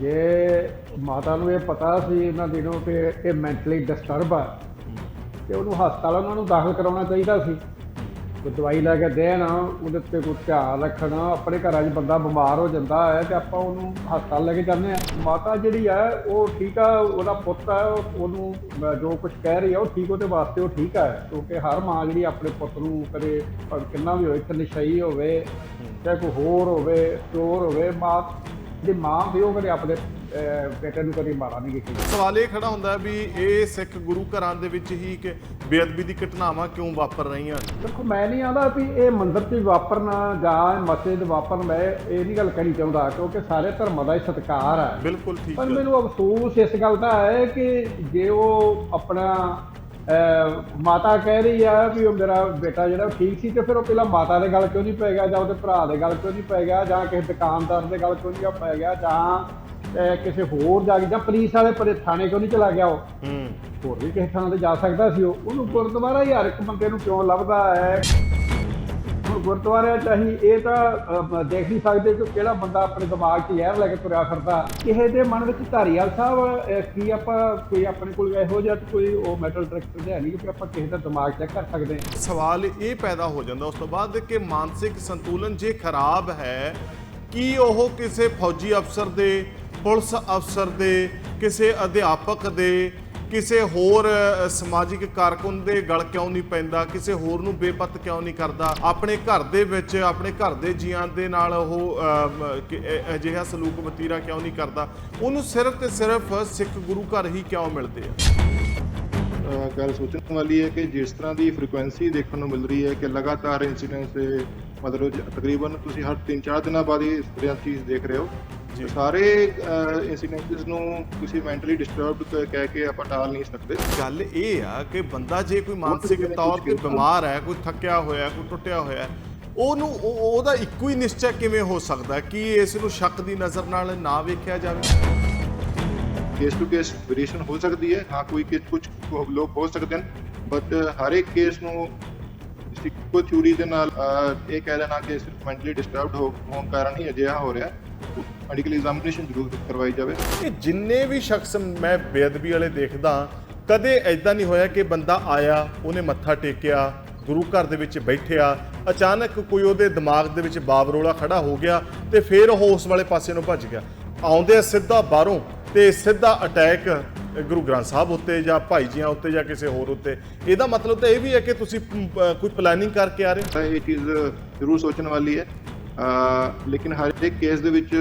ਜੇ ਮਾਤਾ ਨੂੰ ਇਹ ਪਤਾ ਸੀ ਇਹਨਾਂ ਦਿਨੋਂ ਕਿ ਇਹ ਮੈਂਟਲੀ ਡਿਸਟਰਬ ਆ ਤੇ ਉਹਨੂੰ ਹਸਪਤਾਲ ਉਹਨਾਂ ਨੂੰ ਦਾਖਲ ਕਰਾਉਣਾ ਚਾਹੀਦਾ ਸੀ। ਕੋਈ ਦਵਾਈ ਲੈ ਕੇ ਦੇਣ, ਉਹਦੇ ਉੱਤੇ ਕੋਈ ਧਿਆਨ ਰੱਖਣਾ। ਆਪਣੇ ਘਰਾਂ 'ਚ ਬੰਦਾ ਬਿਮਾਰ ਹੋ ਜਾਂਦਾ ਹੈ ਤੇ ਆਪਾਂ ਉਹਨੂੰ ਹਸਪਤਾਲ ਲੈ ਕੇ ਜਾਂਦੇ ਹਾਂ। ਮਾਤਾ ਜਿਹੜੀ ਹੈ ਉਹ ਠੀਕ ਆ, ਉਹਦਾ ਪੁੱਤ ਹੈ, ਉਹਨੂੰ ਜੋ ਕੁਝ ਕਹਿ ਰਹੀ ਆ ਉਹ ਠੀਕ, ਉਹਦੇ ਵਾਸਤੇ ਉਹ ਠੀਕ ਹੈ। ਕਿਉਂਕਿ ਹਰ ਮਾਂ ਜਿਹੜੀ ਆਪਣੇ ਪੁੱਤ ਨੂੰ ਕਦੇ ਕਿੰਨਾ ਵੀ ਹੋਵੇ, ਚਾਹੇ ਨਸ਼ਈ ਹੋਵੇ ਚਾਹੇ ਕੋਈ ਹੋਰ ਹੋਵੇ, ਚੋਰ ਹੋਵੇ, ਮਾਂ ਦੀ ਮਾਂ ਵੀ ਉਹ ਕਦੇ ਆਪਣੇ ਬੇਟੇ ਨੂੰ ਕਦੇ ਮਾਰਾ ਨਹੀਂ ਕੀਤੀ। ਸਵਾਲ ਇਹ ਖੜਾ ਹੁੰਦਾ ਵੀ ਇਹ ਸਿੱਖ ਗੁਰੂ ਘਰਾਂ ਦੇ ਵਿੱਚ ਹੀ ਕਿ ਬੇਅਦਬੀ ਦੀ ਘਟਨਾਵਾਂ ਕਿਉਂ ਵਾਪਰ ਰਹੀਆਂ? ਦੇਖੋ, ਮੈਂ ਨਹੀਂ ਆਂਦਾ ਵੀ ਇਹ ਮੰਦਿਰ 'ਚ ਵਾਪਰਨ ਜਾਂ ਮਸਜਿਦ ਵਾਪਰਨ, ਮੈਂ ਇਹ ਨਹੀਂ ਗੱਲ ਕਹਿਣੀ ਚਾਹੁੰਦਾ ਕਿਉਂਕਿ ਸਾਰੇ ਧਰਮਾਂ ਦਾ ਹੀ ਸਤਿਕਾਰ ਹੈ। ਬਿਲਕੁਲ ਠੀਕ। ਪਰ ਮੈਨੂੰ ਅਫਸੋਸ ਇਸ ਗੱਲ ਦਾ ਹੈ ਕਿ ਜੇ ਉਹ ਆਪਣਾ ਮਾਤਾ ਕਹਿ ਰਹੀ ਆ ਵੀ ਉਹ ਮੇਰਾ ਬੇਟਾ ਜਿਹੜਾ ਠੀਕ ਸੀ, ਤੇ ਫਿਰ ਉਹ ਪਹਿਲਾਂ ਮਾਤਾ ਦੇ ਗੱਲ ਕਿਉਂ ਨਹੀਂ ਪੈ ਗਿਆ, ਜਾਂ ਉਹਦੇ ਭਰਾ ਦੇ ਗੱਲ ਕਿਉਂ ਨਹੀਂ ਪੈ ਗਿਆ, ਜਾਂ ਕਿਸੇ ਦੁਕਾਨਦਾਰ ਦੇ ਗੱਲ ਕਿਉਂ ਨਹੀਂ ਪੈ ਗਿਆ, ਜਾਂ ਕਿਸੇ ਹੋਰ ਜਾ ਕੇ, ਜਾਂ ਪੁਲਿਸ ਵਾਲੇ ਪਰੇ ਥਾਣੇ ਕਿਉਂ ਨਹੀਂ ਚਲਾ ਗਿਆ? ਉਹ ਹੋਰ ਵੀ ਕਿਸੇ ਥਾਂ ਤੇ ਜਾ ਸਕਦਾ ਸੀ। ਉਹਨੂੰ ਗੁਰਦੁਆਰਾ ਹੀ ਹਰ ਇੱਕ ਬੰਦੇ ਨੂੰ ਕਿਉਂ ਲੱਭਦਾ ਹੈ? ਹੁਣ ਗੁਰਦੁਆਰਿਆਂ 'ਚ ਅਸੀਂ ਇਹ ਤਾਂ ਦੇਖ ਨਹੀਂ ਸਕਦੇ ਕਿ ਕਿਹੜਾ ਬੰਦਾ ਆਪਣੇ ਦਿਮਾਗ 'ਚ ਜ਼ਹਿਰ ਲੈ ਕੇ ਤੁਰਿਆ ਫਿਰਦਾ। ਕਿਸੇ ਦੇ ਮਨ ਵਿੱਚ ਧਾਰੀਵਾਲ ਸਾਹਿਬ ਕੀ ਆਪਾਂ ਕੋਈ ਆਪਣੇ ਕੋਲ ਇਹੋ ਜਿਹਾ ਕੋਈ ਉਹ ਮੈਟਲ ਡਿਟੈਕਟਰ ਹੈ ਨਹੀਂ ਕਿ ਆਪਾਂ ਕਿਸੇ ਦਾ ਦਿਮਾਗ ਚੈੱਕ ਕਰ ਸਕਦੇ ਹਾਂ? ਸਵਾਲ ਇਹ ਪੈਦਾ ਹੋ ਜਾਂਦਾ ਉਸ ਤੋਂ ਬਾਅਦ ਕਿ ਮਾਨਸਿਕ ਸੰਤੁਲਨ ਜੇ ਖਰਾਬ ਹੈ, ਕੀ ਉਹ ਕਿਸੇ ਫੌਜੀ ਅਫਸਰ ਦੇ, ਪੁਲਿਸ ਅਫਸਰ ਦੇ, ਕਿਸੇ ਅਧਿਆਪਕ ਦੇ, ਕਿਸੇ ਹੋਰ ਸਮਾਜਿਕ ਕਾਰਕੁਨ ਦੇ ਗਲ ਕਿਉਂ ਨਹੀਂ ਪੈਂਦਾ? ਕਿਸੇ ਹੋਰ ਨੂੰ ਬੇਪਤ ਕਿਉਂ ਨਹੀਂ ਕਰਦਾ? ਆਪਣੇ ਘਰ ਦੇ ਵਿੱਚ ਆਪਣੇ ਘਰ ਦੇ ਜੀਆਂ ਦੇ ਨਾਲ ਉਹ ਅਜਿਹਾ ਸਲੂਕ ਵਤੀਰਾ ਕਿਉਂ ਨਹੀਂ ਕਰਦਾ? ਉਹਨੂੰ ਸਿਰਫ ਤੇ ਸਿਰਫ ਸਿੱਖ ਗੁਰੂ ਘਰ ਹੀ ਕਿਉਂ ਮਿਲਦੇ ਆ? ਗੱਲ ਸੋਚਣ ਵਾਲੀ ਹੈ ਕਿ ਜਿਸ ਤਰ੍ਹਾਂ ਦੀ ਫ੍ਰੀਕੁਐਂਸੀ ਦੇਖਣ ਨੂੰ ਮਿਲ ਰਹੀ ਹੈ ਕਿ ਲਗਾਤਾਰ ਇੰਸੀਡੈਂਟਸ ਦੇ ਮਤਲਬ ਤਕਰੀਬਨ ਤੁਸੀਂ ਹਰ 3-4 ਦਿਨਾਂ ਬਾਅਦ ਇਹ ਚੀਜ਼ ਦੇਖ ਰਹੇ ਹੋ। ਸਾਰੇ ਇੰਸੀਡੈਂਟਸ ਨੂੰ ਤੁਸੀਂ ਮੈਂਟਲੀ ਡਿਸਟਰਬਡ ਕਹਿ ਕੇ ਆਪਾਂ ਟਾਲ ਨਹੀਂ ਸਕਦੇ। ਗੱਲ ਇਹ ਆ ਕਿ ਬੰਦਾ ਜੇ ਕੋਈ ਮਾਨਸਿਕ ਤੌਰ ਤੇ ਬਿਮਾਰ ਹੈ, ਕੋਈ ਥੱਕਿਆ ਹੋਇਆ, ਕੋਈ ਟੁੱਟਿਆ ਹੋਇਆ, ਉਹਨੂੰ ਉਹਦਾ ਇੱਕੋ ਹੀ ਨਿਸ਼ਚੈ ਕਿਵੇਂ ਹੋ ਸਕਦਾ ਕਿ ਇਸ ਨੂੰ ਸ਼ੱਕ ਦੀ ਨਜ਼ਰ ਨਾਲ ਨਾ ਵੇਖਿਆ ਜਾਵੇ? ਕੇਸ ਟੂ ਕੇਸ ਵੇਰੀਏਸ਼ਨ ਹੋ ਸਕਦੀ ਹੈ। ਹਾਂ, ਕੋਈ ਕੁਝ ਲੋਕ ਹੋ ਸਕਦੇ ਹਨ, ਬਟ ਹਰ ਇੱਕ ਕੇਸ ਨੂੰ ਇੱਕੋ ਥਿਊਰੀ ਦੇ ਨਾਲ ਇਹ ਕਹਿ ਦੇਣਾ ਕਿ ਸਿਰਫ ਮੈਂਟਲੀ ਡਿਸਟਰਬਡ ਹੋਣ ਕਾਰਨ ਹੀ ਅਜਿਹਾ ਹੋ ਰਿਹਾ, ਮੈਡੀਕਲ ਐਗਜ਼ਾਮੀਨੇਸ਼ਨ ਜ਼ਰੂਰ ਕਰਵਾਈ ਜਾਵੇ। ਕਿ ਜਿੰਨੇ ਵੀ ਸ਼ਖਸ ਮੈਂ ਬੇਅਦਬੀ ਵਾਲੇ ਦੇਖਦਾ, ਕਦੇ ਐਦਾਂ ਨਹੀਂ ਹੋਇਆ ਕਿ ਬੰਦਾ ਆਇਆ, ਉਹਨੇ ਮੱਥਾ ਟੇਕਿਆ, ਗੁਰੂ ਘਰ ਦੇ ਵਿੱਚ ਬੈਠਿਆ, ਅਚਾਨਕ ਕੋਈ ਉਹਦੇ ਦਿਮਾਗ ਦੇ ਵਿੱਚ ਬਾਬਰੋਲਾ ਖੜਾ ਹੋ ਗਿਆ ਤੇ ਫਿਰ ਉਹ ਉਸ ਵਾਲੇ ਪਾਸੇ ਨੂੰ ਭੱਜ ਗਿਆ। ਆਉਂਦੇ ਸਿੱਧਾ ਬਾਹਰੋਂ ਤੇ ਸਿੱਧਾ ਅਟੈਕ ਗੁਰੂ ਗ੍ਰੰਥ ਸਾਹਿਬ ਉੱਤੇ ਜਾਂ ਭਾਈ ਜੀਆਂ ਉੱਤੇ ਜਾਂ ਕਿਸੇ ਹੋਰ ਉੱਤੇ। ਇਹਦਾ ਮਤਲਬ ਤਾਂ ਇਹ ਵੀ ਹੈ ਕਿ ਤੁਸੀਂ ਕੋਈ ਪਲੈਨਿੰਗ ਕਰਕੇ ਆ ਰਹੇ ਹੋ। ਇਹ ਚੀਜ਼ ਜ਼ਰੂਰ ਸੋਚਣ ਵਾਲੀ ਹੈ, ਲੇਕਿਨ ਹਰ ਇੱਕ ਕੇਸ ਦੇ ਵਿੱਚ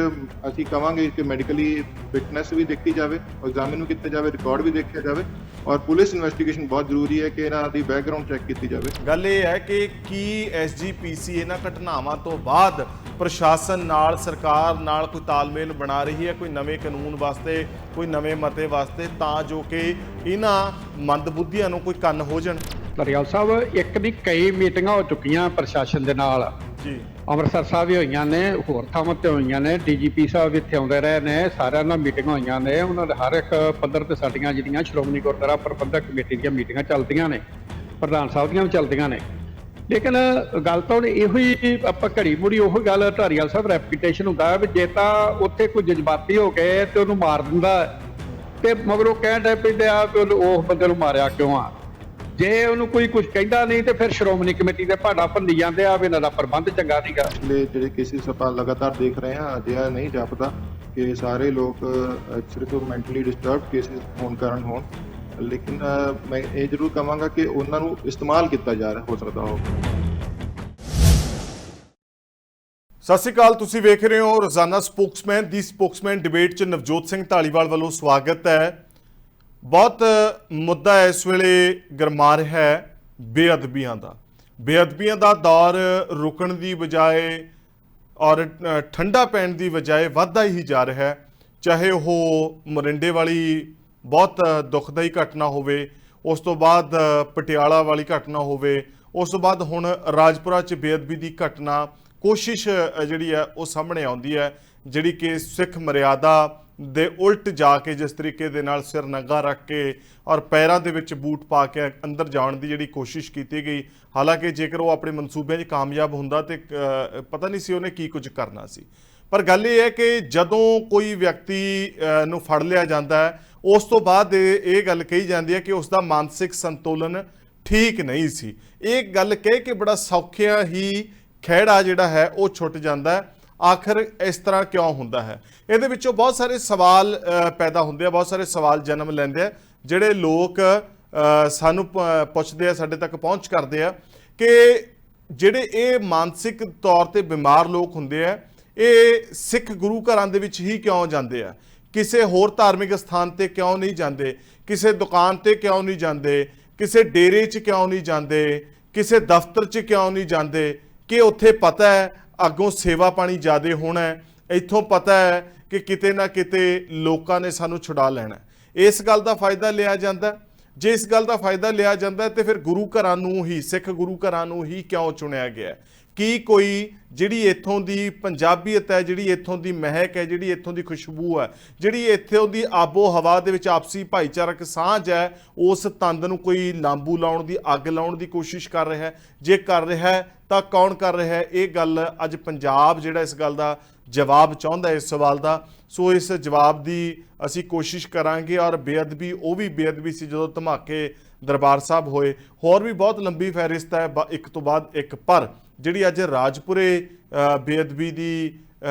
ਅਸੀਂ ਕਵਾਂਗੇ ਕਿ ਮੈਡੀਕਲੀ ਫਿਟਨੈਸ ਵੀ ਦੇਖੀ ਜਾਵੇ, ਐਗਜ਼ਾਮਿਨ ਵੀ ਕੀਤਾ ਜਾਵੇ, ਰਿਕਾਰਡ ਵੀ ਦੇਖਿਆ ਜਾਵੇ, ਔਰ ਪੁਲਿਸ ਇਨਵੈਸਟੀਗੇਸ਼ਨ ਬਹੁਤ ਜ਼ਰੂਰੀ ਹੈ ਕਿ ਇਹਨਾਂ ਦੀ ਬੈਕਗ੍ਰਾਉਂਡ ਚੈੱਕ ਕੀਤੀ ਜਾਵੇ। ਗੱਲ ਇਹ ਹੈ ਕਿ ਕੀ ਐਸਜੀਪੀਸੀ ਇਹਨਾਂ ਘਟਨਾਵਾਂ ਤੋਂ ਬਾਅਦ ਪ੍ਰਸ਼ਾਸਨ ਨਾਲ, ਸਰਕਾਰ ਨਾਲ ਕੋਈ ਤਾਲਮੇਲ ਬਣਾ ਰਹੀ ਹੈ, ਕੋਈ ਨਵੇਂ ਕਾਨੂੰਨ ਵਾਸਤੇ, ਕੋਈ ਨਵੇਂ ਮਤੇ ਵਾਸਤੇ, ਤਾਂ ਜੋ ਕਿ ਇਹਨਾਂ ਮੰਦਬੁੱਧੀਆਂ ਨੂੰ ਕੋਈ ਕੰਨ ਹੋ ਜਾਣ? ਧਾਰੀਵਾਲ ਸਾਹਿਬ, ਇੱਕ ਦੀ ਕਈ ਮੀਟਿੰਗਾਂ ਹੋ ਚੁੱਕੀਆਂ ਪ੍ਰਸ਼ਾਸਨ ਦੇ ਨਾਲ ਜੀ। ਅੰਮ੍ਰਿਤਸਰ ਸਾਹਿਬ ਵੀ ਹੋਈਆਂ ਨੇ, ਹੋਰ ਥਾਵਾਂ ਤੇ ਹੋਈਆਂ ਨੇ, ਡੀਜੀਪੀ ਸਾਹਿਬ ਇੱਥੇ ਆਉਂਦੇ ਰਹੇ ਨੇ, ਸਾਰਿਆਂ ਨਾਲ ਮੀਟਿੰਗਾਂ ਹੋਈਆਂ ਨੇ। ਉਹਨਾਂ ਦੇ ਹਰ ਇੱਕ ਪੱਧਰ ਤੇ ਸਾਡੀਆਂ ਜਿਹੜੀਆਂ ਸ਼੍ਰੋਮਣੀ ਗੁਰਦੁਆਰਾ ਪ੍ਰਬੰਧਕ ਕਮੇਟੀ ਦੀਆਂ ਮੀਟਿੰਗਾਂ ਚੱਲਦੀਆਂ ਨੇ, ਪ੍ਰਧਾਨ ਸਾਹਿਬ ਦੀਆਂ ਵੀ ਚੱਲਦੀਆਂ ਨੇ। ਲੇਕਿਨ ਗੱਲ ਤਾਂ ਹੁਣ ਇਹੋ ਹੀ, ਆਪਾਂ ਘੜੀ ਮੁੜੀ ਉਹੀ ਗੱਲ, ਧਾਰੀਵਾਲ ਸਾਹਿਬ, ਰੈਪੂਟੇਸ਼ਨ ਹੁੰਦਾ ਵੀ ਜੇ ਤਾਂ ਉੱਥੇ ਕੋਈ ਜਜ਼ਬਾਤੀ ਹੋ ਕੇ ਤੇ ਉਹਨੂੰ ਮਾਰ ਦਿੰਦਾ ਤੇ ਮਗਰੋਂ ਕਹਿਣ ਡੇ ਪੈਂਦੇ ਆ ਕਿ ਉਸ ਬੰਦੇ ਨੂੰ ਮਾਰਿਆ ਕਿਉਂ ਆ। ਜੇ ਉਹਨੂੰ ਕੋਈ ਕੁਝ ਕਹਿੰਦਾ ਨਹੀਂ ਤੇ ਫਿਰ ਸ਼੍ਰੋਮਣੀ ਕਮੇਟੀ ਦੇ ਭਾਡਾ ਭੰਨੀ ਜਾਂਦੇ ਆ ਵੀ ਇਹਨਾਂ ਦਾ ਪ੍ਰਬੰਧ ਚੰਗਾ ਨਹੀਂਗਾ। ਜਿਹੜੇ ਕੇਸਿਸ ਆਪਾਂ ਲਗਾਤਾਰ ਦੇਖ ਰਹੇ ਹਾਂ, ਅਜਿਹਾ ਨਹੀਂ ਜਾਪਦਾ ਕਿ ਸਾਰੇ ਲੋਕ ਸਿਰਫ ਮੈਂਟਲੀ ਡਿਸਟਰਬਡ ਕੇਸਿਸ ਹੋਣ ਕਾਰਨ ਹੋਣ, ਲੇਕਿਨ ਮੈਂ ਇਹ ਜ਼ਰੂਰ ਕਹਾਂਗਾ ਕਿ ਉਹਨਾਂ ਨੂੰ ਇਸਤੇਮਾਲ ਕੀਤਾ ਜਾ ਰਿਹਾ ਹੋ ਸਕਦਾ ਹੋ। ਸਤਿ ਸ਼੍ਰੀ ਅਕਾਲ, ਤੁਸੀਂ ਵੇਖ ਰਹੇ ਹੋ ਰੋਜ਼ਾਨਾ ਸਪੋਕਸਮੈਨ। ਦੀ ਸਪੋਕਸਮੈਨ ਡਿਬੇਟ 'ਚ ਨਵਜੋਤ ਸਿੰਘ ਢਾਲੀਵਾਲ ਵੱਲੋਂ ਸਵਾਗਤ ਹੈ। ਬਹੁਤ ਮੁੱਦਾ ਇਸ ਵੇਲੇ ਗਰਮਾ ਰਿਹਾ ਹੈ ਬੇਅਦਬੀਆਂ ਦਾ। ਬੇਅਦਬੀਆਂ ਦਾ ਦੌਰ ਰੁਕਣ ਦੀ ਬਜਾਏ ਔਰ ਠੰਡਾ ਪੈਣ ਦੀ ਬਜਾਏ ਵੱਧਦਾ ਹੀ ਜਾ ਰਿਹਾ ਹੈ। ਚਾਹੇ ਉਹ ਮੋਰਿੰਡੇ ਵਾਲੀ ਬਹੁਤ ਦੁਖਦਾਈ ਘਟਨਾ ਹੋਵੇ, ਉਸ ਤੋਂ ਬਾਅਦ ਪਟਿਆਲਾ ਵਾਲੀ ਘਟਨਾ ਹੋਵੇ, ਉਸ ਤੋਂ ਬਾਅਦ ਹੁਣ ਰਾਜਪੁਰਾ 'ਚ ਬੇਅਦਬੀ ਦੀ ਘਟਨਾ, ਕੋਸ਼ਿਸ਼ ਜਿਹੜੀ ਹੈ ਉਹ ਸਾਹਮਣੇ ਆਉਂਦੀ ਹੈ, ਜਿਹੜੀ ਕਿ ਸਿੱਖ ਮਰਿਆਦਾ ਦੇ ਉਲਟ ਜਾ ਕੇ ਜਿਸ ਤਰੀਕੇ ਦੇ ਨਾਲ ਸਿਰ ਨੰਗਾ ਰੱਖ ਕੇ ਔਰ ਪੈਰਾਂ ਦੇ ਵਿੱਚ ਬੂਟ ਪਾ ਕੇ ਅੰਦਰ ਜਾਣ ਦੀ ਜਿਹੜੀ ਕੋਸ਼ਿਸ਼ ਕੀਤੀ ਗਈ। ਹਾਲਾਂਕਿ ਜੇਕਰ ਉਹ ਆਪਣੇ ਮਨਸੂਬਿਆਂ 'ਚ ਕਾਮਯਾਬ ਹੁੰਦਾ ਤੇ ਪਤਾ ਨਹੀਂ ਸੀ ਉਹਨੇ ਕੀ ਕੁਝ ਕਰਨਾ ਸੀ। ਪਰ ਗੱਲ ਇਹ ਹੈ ਕਿ ਜਦੋਂ ਕੋਈ ਵਿਅਕਤੀ ਨੂੰ ਫੜ ਲਿਆ ਜਾਂਦਾ ਹੈ ਉਸ ਤੋਂ ਬਾਅਦ ਇਹ ਗੱਲ ਕਹੀ ਜਾਂਦੀ ਹੈ ਕਿ ਉਸ ਦਾ ਮਾਨਸਿਕ ਸੰਤੁਲਨ ਠੀਕ ਨਹੀਂ ਸੀ। ਇਹ ਗੱਲ ਕਹਿ ਕੇ ਬੜਾ ਸੌਖਿਆ ਹੀ ਖਹਿੜਾ ਜਿਹੜਾ ਹੈ ਉਹ ਛੁੱਟ ਜਾਂਦਾ ਹੈ। ਆਖਰ ਇਸ ਤਰ੍ਹਾਂ ਕਿਉਂ ਹੁੰਦਾ ਹੈ? ਇਹਦੇ ਵਿੱਚੋਂ ਬਹੁਤ ਸਾਰੇ ਸਵਾਲ ਪੈਦਾ ਹੁੰਦੇ ਆ, ਬਹੁਤ ਸਾਰੇ ਸਵਾਲ ਜਨਮ ਲੈਂਦੇ ਆ, ਜਿਹੜੇ ਲੋਕ ਸਾਨੂੰ ਪੁੱਛਦੇ ਆ, ਸਾਡੇ ਤੱਕ ਪਹੁੰਚ ਕਰਦੇ ਆ ਕਿ ਜਿਹੜੇ ਇਹ ਮਾਨਸਿਕ ਤੌਰ ਤੇ ਬਿਮਾਰ ਲੋਕ ਹੁੰਦੇ ਆ ਇਹ ਸਿੱਖ ਗੁਰੂ ਘਰਾਂ ਦੇ ਵਿੱਚ ਹੀ ਕਿਉਂ ਜਾਂਦੇ ਆ, ਕਿਸੇ ਹੋਰ ਧਾਰਮਿਕ ਸਥਾਨ ਤੇ ਕਿਉਂ ਨਹੀਂ ਜਾਂਦੇ, ਕਿਸੇ ਦੁਕਾਨ ਤੇ ਕਿਉਂ ਨਹੀਂ ਜਾਂਦੇ, ਕਿਸੇ ਡੇਰੇ 'ਚ ਕਿਉਂ ਨਹੀਂ ਜਾਂਦੇ, ਕਿਸੇ ਦਫ਼ਤਰ 'ਚ ਕਿਉਂ ਨਹੀਂ ਜਾਂਦੇ? ਕਿ ਉੱਥੇ ਪਤਾ ਹੈ ਅੱਗੋਂ ਸੇਵਾ ਪਾਣੀ ਜ਼ਿਆਦੇ ਹੋਣਾ ਹੈ, ਇੱਥੋਂ ਪਤਾ ਹੈ ਕਿ ਕਿਤੇ ਨਾ ਕਿਤੇ ਲੋਕਾਂ ਨੇ ਸਾਨੂੰ ਛੁਡਾ ਲੈਣਾ। ਇਸ ਗੱਲ ਦਾ ਫਾਇਦਾ ਲਿਆ ਜਾਂਦਾ। ਜੇ ਇਸ ਗੱਲ ਦਾ ਫਾਇਦਾ ਲਿਆ ਜਾਂਦਾ ਤੇ ਫਿਰ ਗੁਰੂ ਘਰਾਂ ਨੂੰ ਹੀ, ਸਿੱਖ ਗੁਰੂ ਘਰਾਂ ਨੂੰ ਹੀ ਕਿਉਂ ਚੁਣਿਆ ਗਿਆ? ਕੀ ਕੋਈ ਜਿਹੜੀ ਇੱਥੋਂ ਦੀ ਪੰਜਾਬੀਅਤ ਹੈ, ਜਿਹੜੀ ਇੱਥੋਂ ਦੀ ਮਹਿਕ ਹੈ, ਜਿਹੜੀ ਇੱਥੋਂ ਦੀ ਖੁਸ਼ਬੂ ਹੈ, ਜਿਹੜੀ ਇੱਥੋਂ ਦੀ ਆਬੋ ਹਵਾ ਦੇ ਵਿੱਚ ਆਪਸੀ ਭਾਈਚਾਰਕ ਸਾਂਝ ਹੈ, ਉਸ ਤੰਦ ਨੂੰ ਕੋਈ ਲਾਂਬੂ ਲਾਉਣ ਦੀ, ਅੱਗ ਲਾਉਣ ਦੀ ਕੋਸ਼ਿਸ਼ ਕਰ ਰਿਹਾ ਹੈ? ਜੇ ਕਰ ਰਿਹਾ ਹੈ ਤਾਂ ਕੌਣ ਕਰ ਰਿਹਾ ਹੈ? ਇਹ ਗੱਲ ਅੱਜ ਪੰਜਾਬ ਜਿਹੜਾ ਇਸ ਗੱਲ ਦਾ ਜਵਾਬ ਚਾਹੁੰਦਾ ਹੈ, ਇਸ ਸਵਾਲ ਦਾ। ਸੋ ਇਸ ਜਵਾਬ ਦੀ ਅਸੀਂ ਕੋਸ਼ਿਸ਼ ਕਰਾਂਗੇ। ਔਰ ਬੇਅਦਬੀ, ਉਹ ਵੀ ਬੇਅਦਬੀ ਸੀ ਜਦੋਂ ਧਮਾਕੇ ਦਰਬਾਰ ਸਾਹਿਬ ਹੋਏ। ਹੋਰ ਵੀ ਬਹੁਤ ਲੰਬੀ ਫਹਿਰਿਸਤ ਹੈ, ਇੱਕ ਤੋਂ ਬਾਅਦ ਇੱਕ। ਪਰ ਜਿਹੜੀ ਅੱਜ ਰਾਜਪੁਰੇ ਬੇਅਦਬੀ ਦੀ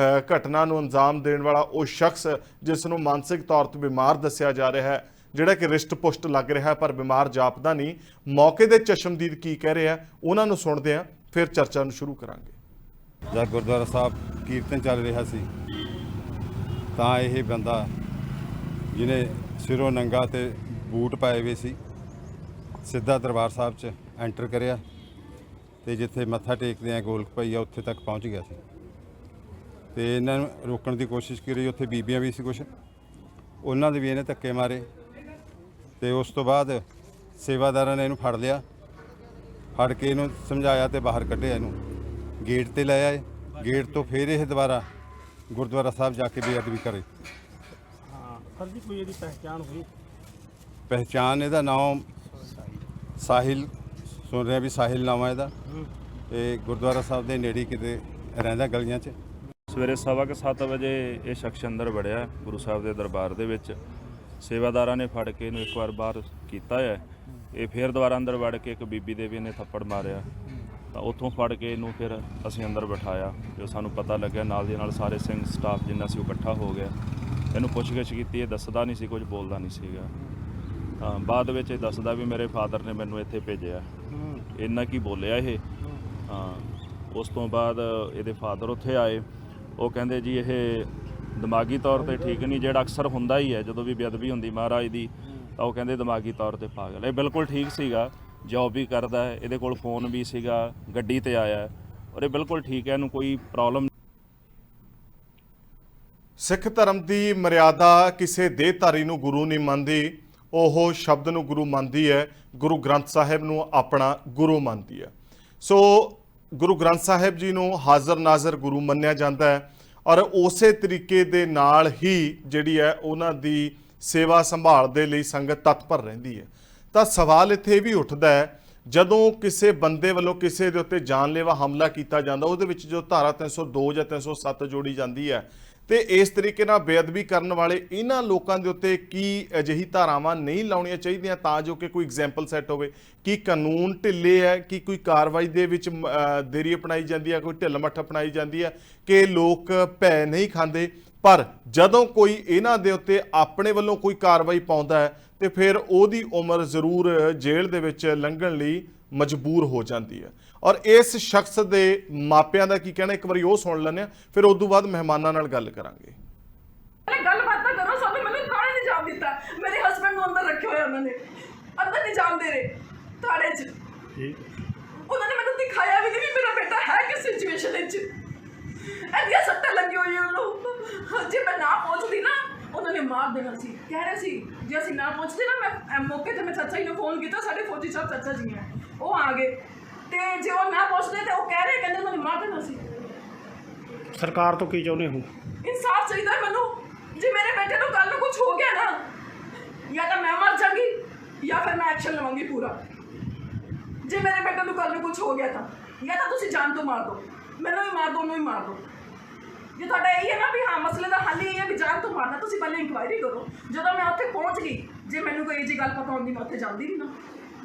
ਘਟਨਾ ਨੂੰ ਅੰਜਾਮ ਦੇਣ ਵਾਲਾ ਉਹ ਸ਼ਖਸ ਜਿਸ ਨੂੰ ਮਾਨਸਿਕ ਤੌਰ ਤੇ ਬਿਮਾਰ ਦੱਸਿਆ ਜਾ ਰਿਹਾ ਹੈ, ਜਿਹੜਾ ਕਿ ਰਿਸ਼ਟ ਪੁਸ਼ਟ ਲੱਗ ਰਿਹਾ ਪਰ ਬਿਮਾਰ ਜਾਪਦਾ ਨਹੀਂ, ਮੌਕੇ ਦੇ ਚਸ਼ਮਦੀਦ ਕੀ ਕਹਿ ਰਿਹਾ ਉਹਨਾਂ ਨੂੰ ਸੁਣਦੇ ਹਾਂ, ਫਿਰ ਚਰਚਾ ਨੂੰ ਸ਼ੁਰੂ ਕਰਾਂਗੇ। ਜਦ ਗੁਰਦੁਆਰਾ ਸਾਹਿਬ ਕੀਰਤਨ ਚੱਲ ਰਿਹਾ ਸੀ ਤਾਂ ਇਹ ਬੰਦਾ ਜਿਹਨੇ ਸਿਰੋਂ ਨੰਗਾ ਤੇ ਬੂਟ ਪਾਏ ਹੋਏ ਸੀ ਸਿੱਧਾ ਦਰਬਾਰ ਸਾਹਿਬ 'ਚ ਐਂਟਰ ਕਰਿਆ ਤੇ ਜਿੱਥੇ ਮੱਥਾ ਟੇਕਦੇ ਆ ਗੋਲਕ ਪਈਆ ਉੱਥੇ ਤੱਕ ਪਹੁੰਚ ਗਿਆ ਸੀ ਤੇ ਇਹਨਾਂ ਨੂੰ ਰੋਕਣ ਦੀ ਕੋਸ਼ਿਸ਼ ਕਰੀ। ਉੱਥੇ ਬੀਬੀਆਂ ਵੀ ਸੀ ਕੁਛ, ਉਹਨਾਂ ਦੇ ਵੀ ਇਹਨੇ ਧੱਕੇ ਮਾਰੇ ਤੇ ਉਸ ਤੋਂ ਬਾਅਦ ਸੇਵਾਦਾਰਾਂ ਨੇ ਇਹਨੂੰ ਫੜ ਲਿਆ। ਫੜ ਕੇ ਇਹਨੂੰ ਸਮਝਾਇਆ ਤੇ ਬਾਹਰ ਕੱਢਿਆ, ਇਹਨੂੰ ਗੇਟ ਤੇ ਲੈ ਆਏ। ਗੇਟ ਤੋਂ ਫਿਰ ਇਹ ਦੁਬਾਰਾ ਗੁਰਦੁਆਰਾ ਸਾਹਿਬ ਜਾ ਕੇ ਬੇਅਦਬੀ ਕਰੇ। ਸਰ ਜੀ ਕੋਈ ਇਹਦੀ ਪਹਿਚਾਣ ਹੋਈ? ਪਹਿਚਾਣ ਇਹਦਾ ਨਾਮ ਸਾਹਿਲ, ਸੁਣ ਰਿਹਾ ਵੀ ਸਾਹਿਲ ਨਾਮ ਹੈ ਇਹਦਾ। ਤੇ ਗੁਰਦੁਆਰਾ ਸਾਹਿਬ ਦੇ ਨੇੜੇ ਕਿਤੇ ਰਹਿੰਦਾ ਗਲੀਆਂ 'ਚ। ਸਵੇਰੇ 7:15 ਵਜੇ ਇਹ ਸ਼ਖਸ ਅੰਦਰ ਵੜਿਆ ਗੁਰੂ ਸਾਹਿਬ ਦੇ ਦਰਬਾਰ ਦੇ ਵਿੱਚ। ਸੇਵਾਦਾਰਾਂ ਨੇ ਫੜ ਕੇ ਇਹਨੂੰ ਇੱਕ ਵਾਰ ਬਾਹਰ ਕੀਤਾ ਹੈ। ਇਹ ਫਿਰ ਦੁਬਾਰਾ ਅੰਦਰ ਵੜ ਕੇ ਇੱਕ ਬੀਬੀ ਦੇ ਵੀ ਇਹਨੇ ਥੱਪੜ ਮਾਰਿਆ ਤਾਂ ਉੱਥੋਂ ਫੜ ਕੇ ਇਹਨੂੰ ਫਿਰ ਅਸੀਂ ਅੰਦਰ ਬਿਠਾਇਆ। ਜੋ ਸਾਨੂੰ ਪਤਾ ਲੱਗਿਆ ਨਾਲ ਦੀ ਨਾਲ ਸਾਰੇ ਸਿੰਘ ਸਟਾਫ ਜਿੰਨਾ ਸੀ ਉਹ ਇਕੱਠਾ ਹੋ ਗਿਆ। ਇਹਨੂੰ ਪੁੱਛਗਿੱਛ ਕੀਤੀ, ਇਹ ਦੱਸਦਾ ਨਹੀਂ ਸੀ, ਕੁਝ ਬੋਲਦਾ ਨਹੀਂ ਸੀਗਾ। ਤਾਂ ਬਾਅਦ ਵਿੱਚ ਇਹ ਦੱਸਦਾ ਵੀ ਮੇਰੇ ਫਾਦਰ ਨੇ ਮੈਨੂੰ ਇੱਥੇ ਭੇਜਿਆ, ਇੰਨਾ ਕੀ ਬੋਲਿਆ ਇਹ। ਉਸ ਤੋਂ ਬਾਅਦ ਇਹਦੇ ਫਾਦਰ ਉੱਥੇ ਆਏ। ਉਹ ਕਹਿੰਦੇ ਜੀ ਇਹ ਦਿਮਾਗੀ ਤੌਰ ਤੇ ਠੀਕ ਨਹੀਂ, ਜਿਹੜਾ ਅਕਸਰ ਹੁੰਦਾ ਹੀ ਹੈ ਜਦੋਂ ਵੀ ਬੇਅਦਬੀ ਹੁੰਦੀ ਮਹਾਰਾਜ ਦੀ, ਤਾਂ ਉਹ ਕਹਿੰਦੇ ਦਿਮਾਗੀ ਤੌਰ ਤੇ ਪਾਗਲ। ਇਹ ਬਿਲਕੁਲ ਠੀਕ ਸੀਗਾ, ਜੌਬ ਵੀ ਕਰਦਾ ਹੈ, ਇਹਦੇ ਕੋਲ ਫੋਨ ਵੀ ਸੀਗਾ, ਗੱਡੀ ਤੇ ਆਇਆ ਔਰ ਇਹ ਬਿਲਕੁਲ ਠੀਕ ਹੈ, ਇਹਨੂੰ ਕੋਈ ਪ੍ਰੋਬਲਮ। ਸਿੱਖ ਧਰਮ ਦੀ ਮਰਿਆਦਾ ਕਿਸੇ ਦੇਹਧਾਰੀ ਨੂੰ ਗੁਰੂ ਨਹੀਂ ਮੰਨਦੀ, ਉਹ ਸ਼ਬਦ ਨੂੰ ਗੁਰੂ ਮੰਨਦੀ ਹੈ, ਗੁਰੂ ਗ੍ਰੰਥ ਸਾਹਿਬ ਨੂੰ ਆਪਣਾ ਗੁਰੂ ਮੰਨਦੀ ਹੈ। ਸੋ ਗੁਰੂ ਗ੍ਰੰਥ ਸਾਹਿਬ ਜੀ ਨੂੰ ਹਾਜ਼ਰ ਨਾਜ਼ਰ ਗੁਰੂ ਮੰਨਿਆ ਜਾਂਦਾ ਹੈ ਔਰ ਉਸੇ ਤਰੀਕੇ ਦੇ ਨਾਲ ਹੀ ਜਿਹੜੀ ਹੈ ਉਹਨਾਂ ਦੀ ਸੇਵਾ ਸੰਭਾਲ ਦੇ ਲਈ ਸੰਗਤ ਤਤਪਰ ਰਹਿੰਦੀ ਹੈ। ਤਾਂ ਸਵਾਲ ਇੱਥੇ ਵੀ ਉੱਠਦਾ ਹੈ, ਜਦੋਂ ਕਿਸੇ ਬੰਦੇ ਵੱਲੋਂ ਕਿਸੇ ਦੇ ਉੱਤੇ ਜਾਨਲੇਵਾ ਹਮਲਾ ਕੀਤਾ ਜਾਂਦਾ, ਉਹਦੇ ਵਿੱਚ ਜੋ ਧਾਰਾ 302 ਜਾਂ 307 ਜੋੜੀ ਜਾਂਦੀ ਹੈ, ਤੇ ਇਸ ਤਰੀਕੇ ਨਾਲ ਬੇਅਦਬੀ ਕਰਨ ਵਾਲੇ ਇਹਨਾਂ ਲੋਕਾਂ ਦੇ ਉੱਤੇ ਕੀ ਅਜਿਹੀ ਧਾਰਾਵਾਂ ਨਹੀਂ ਲਾਉਣੀਆਂ ਚਾਹੀਦੀਆਂ ਤਾਂ ਜੋ ਕਿ ਕੋਈ ਐਗਜ਼ਾਮਪਲ ਸੈੱਟ ਹੋਵੇ? ਕੀ ਕਾਨੂੰਨ ਢਿੱਲੇ ਹੈ? ਕਿ ਕੋਈ ਕਾਰਵਾਈ ਦੇ ਵਿੱਚ ਦੇਰੀ ਅਪਣਾਈ ਜਾਂਦੀ ਹੈ, ਕੋਈ ਢਿੱਲ ਮੱਠ ਅਪਣਾਈ ਜਾਂਦੀ ਹੈ ਕਿ ਲੋਕ ਭੈ ਨਹੀਂ ਖਾਂਦੇ? ਪਰ ਜਦੋਂ ਕੋਈ ਇਹਨਾਂ ਦੇ ਉੱਤੇ ਆਪਣੇ ਵੱਲੋਂ ਕੋਈ ਕਾਰਵਾਈ ਪਾਉਂਦਾ ਹੈ ਤੇ ਫਿਰ ਉਹਦੀ ਉਮਰ ਜ਼ਰੂਰ ਜੇਲ੍ਹ ਦੇ ਵਿੱਚ ਲੰਘਣ ਲਈ ਮਜਬੂਰ ਹੋ ਜਾਂਦੀ ਹੈ। ਔਰ ਇਸ ਸ਼ਖਸ ਦੇ ਮਾਪਿਆਂ ਦਾ ਕੀ ਕਹਿਣਾ, ਇੱਕ ਵਾਰੀ ਉਹ ਸੁਣ ਲੈਂਦੇ ਹਾਂ, ਫਿਰ ਉਸ ਤੋਂ ਬਾਅਦ ਮਹਿਮਾਨਾਂ ਨਾਲ ਗੱਲ ਕਰਾਂਗੇ। ਗੱਲਬਾਤ ਤਾਂ ਕਰੋ, ਸਾਨੂੰ ਮੈਨੂੰ ਥਾਣੇ ਨਹੀਂ ਜਾਣ ਦਿੱਤਾ। ਮੇਰੇ ਹਸਬੰਡ ਨੂੰ ਅੰਦਰ ਰੱਖਿਆ ਹੋਇਆ ਉਹਨਾਂ ਨੇ, ਅੰਦਰ ਨਹੀਂ ਜਾਣ ਦੇ ਰਹੇ ਥਾਣੇ 'ਚ। ਉਹਨਾਂ ਨੇ ਮੈਨੂੰ ਦਿਖਾਇਆ ਵੀ ਨਹੀਂ ਵੀ ਮੇਰਾ ਬੇਟਾ ਹੈ ਕਿਸ ਸਿਚੁਏਸ਼ਨ ਵਿੱਚ। ਇੰਨੀਆਂ ਸੱਟਾਂ ਲੱਗੀ ਹੋਈ ਉਹਨੂੰ, ਜੇ ਮੈਂ ਨਾ ਪਹੁੰਚਦੀ ਨਾ ਉਹਨਾਂ ਨੇ ਮਾਰ ਦੇਣਾ ਸੀ। ਕਹਿ ਰਹੇ ਸੀ ਜੇ ਅਸੀਂ ਨਾ ਪਹੁੰਚਦੇ ਨਾ, ਮੈਂ ਮੌਕੇ ਤੇ ਮੈਂ ਚਾਚਾ ਜੀ ਨੂੰ ਫੋਨ ਕੀਤਾ, ਸਾਡੇ ਫੌਜੀ ਸਾਹਿਬ ਚਾਚਾ ਜੀ ਹੈ, ਉਹ ਆ ਗਏ ਤੇ ਜੇ ਉਹ ਨਾ ਪਹੁੰਚਦੇ ਤੇ ਉਹ ਕਹਿ ਰਹੇ ਕਹਿੰਦੇ ਉਹਨਾਂ ਨੇ ਮਾਰ ਦੇਣਾ ਸੀ। ਸਰਕਾਰ ਤੋਂ ਕੀ ਚਾਹੁੰਦੇ ਹੋ? ਇਨਸਾਫ ਚਾਹੀਦਾ ਮੈਨੂੰ। ਜੇ ਮੇਰੇ ਬੇਟੇ ਨੂੰ ਕੱਲ ਨੂੰ ਕੁਝ ਹੋ ਗਿਆ ਨਾ, ਜਾਂ ਤਾਂ ਮੈਂ ਮਰ ਜਾਵਾਂਗੀ ਜਾਂ ਫਿਰ ਮੈਂ ਐਕਸ਼ਨ ਲਵਾਂਗੀ ਪੂਰਾ। ਜੇ ਮੇਰੇ ਬੇਟੇ ਨੂੰ ਕੱਲ ਨੂੰ ਕੁਝ ਹੋ ਗਿਆ ਤਾਂ ਜਾਂ ਤਾਂ ਤੁਸੀਂ ਜਾਨ ਤੋਂ ਮਾਰ ਦਿਓ, ਮੈਨੂੰ ਵੀ ਮਾਰ ਦਿਓ, ਉਹਨੂੰ ਵੀ ਮਾਰ ਦਿਓ। ਜੇ ਤੁਹਾਡਾ ਇਹ ਹੈ ਨਾ ਵੀ ਹਾਂ ਮਸਲੇ ਦਾ ਹੱਲ ਇਹ ਹੈ ਵੀ ਜਾਨ ਤੋਂ ਮਾਰਨਾ, ਤੁਸੀਂ ਪਹਿਲੇ ਇਨਕੁਆਇਰੀ ਕਰੋ। ਜਦੋਂ ਮੈਂ ਉੱਥੇ ਪਹੁੰਚ ਗਈ, ਜੇ ਮੈਨੂੰ ਕੋਈ ਇਹ ਜਿਹੀ ਗੱਲ ਪਤਾ ਹੁੰਦੀ ਮੈਂ ਉੱਥੇ ਜਾਂਦੀ ਨਹੀਂ ਨਾ।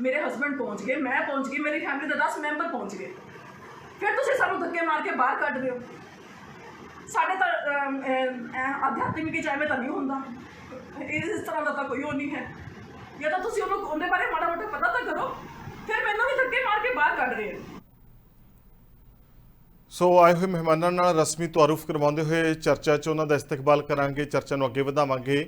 ਮੇਰੇ ਹਸਬੈਂਡ ਪਹੁੰਚ ਗਏ, ਮੈਂ ਪਹੁੰਚ ਗਈ, ਮੇਰੀ ਫੈਮਿਲੀ ਦੇ 10 ਮੈਂਬਰ ਪਹੁੰਚ ਗਏ, ਫਿਰ ਤੁਸੀਂ ਸਾਨੂੰ ਧੱਕੇ ਮਾਰ ਕੇ ਬਾਹਰ ਕੱਢ ਰਹੇ ਹੋ। ਸਾਡੇ ਤਾਂ ਆਧਿਆਤਮਿਕ ਵਿੱਚ ਐਵੇਂ ਤਾਂ ਨਹੀਂ ਹੁੰਦਾ, ਇਸ ਤਰ੍ਹਾਂ ਦਾ ਤਾਂ ਕੋਈ ਉਹ ਨਹੀਂ ਹੈ। ਜਾਂ ਤਾਂ ਤੁਸੀਂ ਉਹਦੇ ਬਾਰੇ ਮਾੜਾ ਮੋਟਾ ਪਤਾ ਤਾਂ ਕਰੋ, ਫਿਰ ਮੈਨੂੰ ਵੀ ਧੱਕੇ ਮਾਰ ਕੇ ਬਾਹਰ ਕੱਢ ਰਹੇ ਹੋ। ਸੋ ਆਏ ਹੋਏ ਮਹਿਮਾਨਾਂ ਨਾਲ ਰਸਮੀ ਤਾਰੂਫ ਕਰਵਾਉਂਦੇ ਹੋਏ ਚਰਚਾ 'ਚ ਉਹਨਾਂ ਦਾ ਇਸਤਕਬਾਲ ਕਰਾਂਗੇ, ਚਰਚਾ ਨੂੰ ਅੱਗੇ ਵਧਾਵਾਂਗੇ।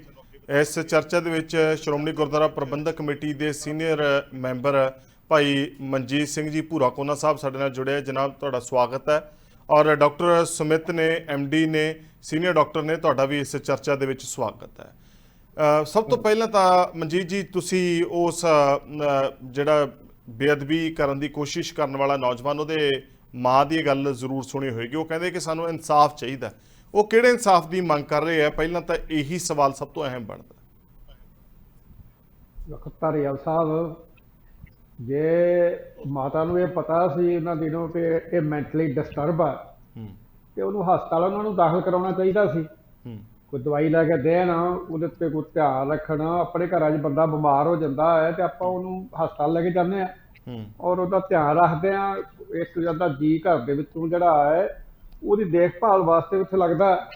ਇਸ ਚਰਚਾ ਦੇ ਵਿੱਚ ਸ਼੍ਰੋਮਣੀ ਗੁਰਦੁਆਰਾ ਪ੍ਰਬੰਧਕ ਕਮੇਟੀ ਦੇ ਸੀਨੀਅਰ ਮੈਂਬਰ ਭਾਈ ਮਨਜੀਤ ਸਿੰਘ ਜੀ ਭੂਰਾ ਕੋਨਾ ਸਾਹਿਬ ਸਾਡੇ ਨਾਲ ਜੁੜੇ। ਜਨਾਬ ਤੁਹਾਡਾ ਸਵਾਗਤ ਹੈ। ਔਰ ਡਾਕਟਰ ਸੁਮਿਤ ਨੇ, MD ਨੇ, ਸੀਨੀਅਰ ਡਾਕਟਰ ਨੇ, ਤੁਹਾਡਾ ਵੀ ਇਸ ਚਰਚਾ ਦੇ ਵਿੱਚ ਸਵਾਗਤ ਹੈ। ਸਭ ਤੋਂ ਪਹਿਲਾਂ ਤਾਂ ਮਨਜੀਤ ਜੀ, ਤੁਸੀਂ ਉਸ ਜਿਹੜਾ ਬੇਅਦਬੀ ਕਰਨ ਦੀ ਕੋਸ਼ਿਸ਼ ਕਰਨ ਵਾਲਾ ਨੌਜਵਾਨ, ਉਹਦੇ ਮਾਂ ਦੀ ਗੱਲ ਜ਼ਰੂਰ ਸੁਣੀ ਹੋਏਗੀ। ਉਹ ਕਹਿੰਦੇ ਕਿ ਸਾਨੂੰ ਇਨਸਾਫ ਚਾਹੀਦਾ। ਉਹ ਕਿਹੜੇ ਇਨਸਾਫ ਦੀ ਮੰਗ ਕਰ ਰਹੇ ਆ? ਪਹਿਲਾਂ ਤਾਂ ਇਹੀ ਸਵਾਲ ਸਭ ਤੋਂ ਅਹਿਮ ਬਣਦਾ। ਧਾਰੀਵਾਲ ਸਾਹਿਬ, ਜੇ ਮਾਤਾ ਨੂੰ ਇਹ ਪਤਾ ਸੀ ਉਹਨਾਂ ਦਿਨੋਂ ਕਿ ਇਹ ਮੈਂਟਲੀ ਡਿਸਟਰਬ ਆ, ਤੇ ਉਹਨੂੰ ਹਸਪਤਾਲ ਉਹਨਾਂ ਨੂੰ ਦਾਖਲ ਕਰਾਉਣਾ ਚਾਹੀਦਾ ਸੀ। ਕੋਈ ਦਵਾਈ ਲੈ ਕੇ ਦੇਣ, ਉਹਦੇ ਉੱਤੇ ਕੋਈ ਧਿਆਨ ਰੱਖਣਾ। ਆਪਣੇ ਘਰਾਂ 'ਚ ਬੰਦਾ ਬਿਮਾਰ ਹੋ ਜਾਂਦਾ ਹੈ ਤੇ ਆਪਾਂ ਉਹਨੂੰ ਹਸਪਤਾਲ ਲੈ ਕੇ ਜਾਂਦੇ ਹਾਂ ਔਰ ਉਹਦਾ ਧਿਆਨ ਰੱਖਦੇ ਹਾਂ। ਇੱਕ ਜਾਂਦਾ ਜੀ ਘਰ ਦੇ ਵਿੱਚੋਂ ਜਿਹੜਾ ਹੈ ਉਹਦੀ ਦੇਖਭਾਲ ਵਾਸਤੇ ਉੱਥੇ ਲੱਗਦਾ।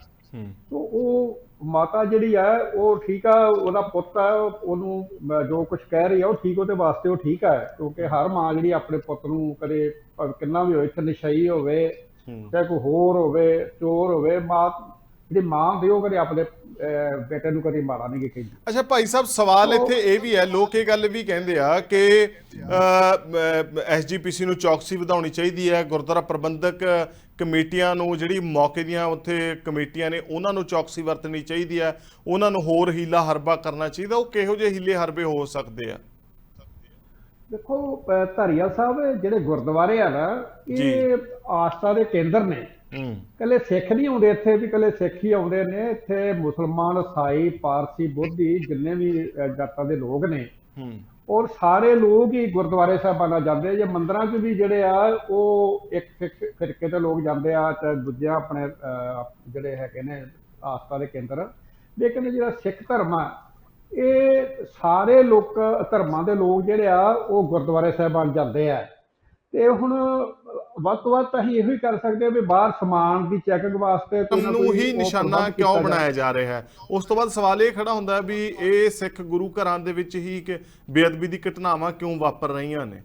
ਉਹ ਮਾਤਾ ਜਿਹੜੀ ਹੈ ਉਹ ਠੀਕ ਆ, ਉਹਦਾ ਪੁੱਤ ਹੈ, ਉਹਨੂੰ ਜੋ ਕੁਝ ਕਹਿ ਰਹੀ ਆ ਉਹ ਠੀਕ, ਉਹਦੇ ਵਾਸਤੇ ਉਹ ਠੀਕ ਹੈ। ਕਿਉਂਕਿ ਹਰ ਮਾਂ ਜਿਹੜੀ ਆਪਣੇ ਪੁੱਤ ਨੂੰ ਕਦੇ ਕਿੰਨਾ ਵੀ ਹੋਵੇ, ਨਸ਼ਈ ਹੋਵੇ ਚਾਹੇ ਕੋਈ ਹੋਰ ਹੋਵੇ, ਚੋਰ ਹੋਵੇ, ਮਾਂ ਜਿਹੜੀ ਮਾਂ ਹੁੰਦੀ ਉਹ ਕਦੇ ਆਪਣੇ ਬੇਟੇ ਨੂੰ ਕਦੇ ਮਾੜਾ ਨਹੀਂ ਕਹਿੰਦੀ। ਅੱਛਾ ਭਾਈ ਸਾਹਿਬ, ਸਵਾਲ ਇੱਥੇ ਇਹ ਵੀ ਹੈ, ਲੋਕ ਇਹ ਗੱਲ ਵੀ ਕਹਿੰਦੇ ਆ ਕਿ SGPC ਨੂੰ ਚੌਕਸੀ ਵਧਾਉਣੀ ਚਾਹੀਦੀ ਹੈ, ਗੁਰਦੁਆਰਾ ਪ੍ਰਬੰਧਕ ਕਮੇਟੀਆਂ ਨੂੰ, ਜਿਹੜੀ ਮੌਕੇ ਦੀਆਂ ਉੱਥੇ ਕਮੇਟੀਆਂ ਨੇ, ਉਹਨਾਂ ਨੂੰ ਚੌਕਸੀ ਵਰਤਣੀ ਚਾਹੀਦੀ ਹੈ, ਉਹਨਾਂ ਨੂੰ ਹੋਰ ਹੀਲਾ ਹਰਬਾ ਕਰਨਾ ਚਾਹੀਦਾ। ਉਹ ਕਿਹੋ ਜਿਹੇ ਹੀਲੇ ਹਰਬੇ ਹੋ ਸਕਦੇ ਆ? ਦੇਖੋ ਧਾਰੀਵਾਲ ਸਾਹਿਬ, ਜਿਹੜੇ ਗੁਰਦੁਆਰੇ ਆ ਨਾ, ਇਹ ਆਸਥਾ ਦੇ ਕੇਂਦਰ ਨੇ। ਇਕੱਲੇ ਸਿੱਖ ਨਹੀਂ ਆਉਂਦੇ ਇੱਥੇ, ਵੀ ਇਕੱਲੇ ਸਿੱਖ ਹੀ ਆਉਂਦੇ ਨੇ। ਇੱਥੇ ਮੁਸਲਮਾਨ, ਈਸਾਈ, ਪਾਰਸੀ, ਬੋਧੀ, ਜਿੰਨੇ ਵੀ ਜਾਤਾਂ ਦੇ ਲੋਕ ਨੇ, ਔਰ ਸਾਰੇ ਲੋਕ ਹੀ ਗੁਰਦੁਆਰੇ ਸਾਹਿਬਾਨਾਂ ਜਾਂਦੇ। ਜੇ ਮੰਦਿਰਾਂ 'ਚ ਵੀ ਜਿਹੜੇ ਆ ਉਹ ਇੱਕ ਫਿਰਕੇ ਦੇ ਲੋਕ ਜਾਂਦੇ ਆ, ਚਾਹੇ ਦੂਜੇ ਆਪਣੇ ਜਿਹੜੇ ਹੈਗੇ ਨੇ ਆਸਥਾ ਦੇ ਕੇਂਦਰ। ਲੇਕਿਨ ਜਿਹੜਾ ਸਿੱਖ ਧਰਮ ਆ, ਇਹ ਸਾਰੇ ਲੋਕ ਧਰਮਾਂ ਦੇ ਲੋਕ ਜਿਹੜੇ ਆ ਉਹ ਗੁਰਦੁਆਰੇ ਸਾਹਿਬਾਨ ਜਾਂਦੇ ਆ। ਤੇ ਹੁਣ ਵੱਧ ਤੋਂ ਵੱਧ ਅਸੀਂ ਇਹੋ ਹੀ ਕਰ ਸਕਦੇ ਵੀ ਬਾਹਰ ਸਮਾਨ ਦੀ ਚੈਕਿੰਗ ਵਾਸਤੇ ਨੂੰ ਹੀ ਨਿਸ਼ਾਨਾ ਕਿਉਂ ਬਣਾਇਆ ਜਾ ਰਿਹਾ ਹੈ? ਉਸ ਤੋਂ ਬਾਅਦ ਸਵਾਲ ਇਹ ਖੜਾ ਹੁੰਦਾ ਵੀ ਇਹ ਸਿੱਖ ਗੁਰੂ ਘਰਾਂ ਦੇ ਵਿੱਚ ਹੀ ਕਿ ਬੇਅਦਬੀ ਦੀ ਘਟਨਾਵਾਂ ਕਿਉਂ ਵਾਪਰ ਰਹੀਆਂ ਨੇ?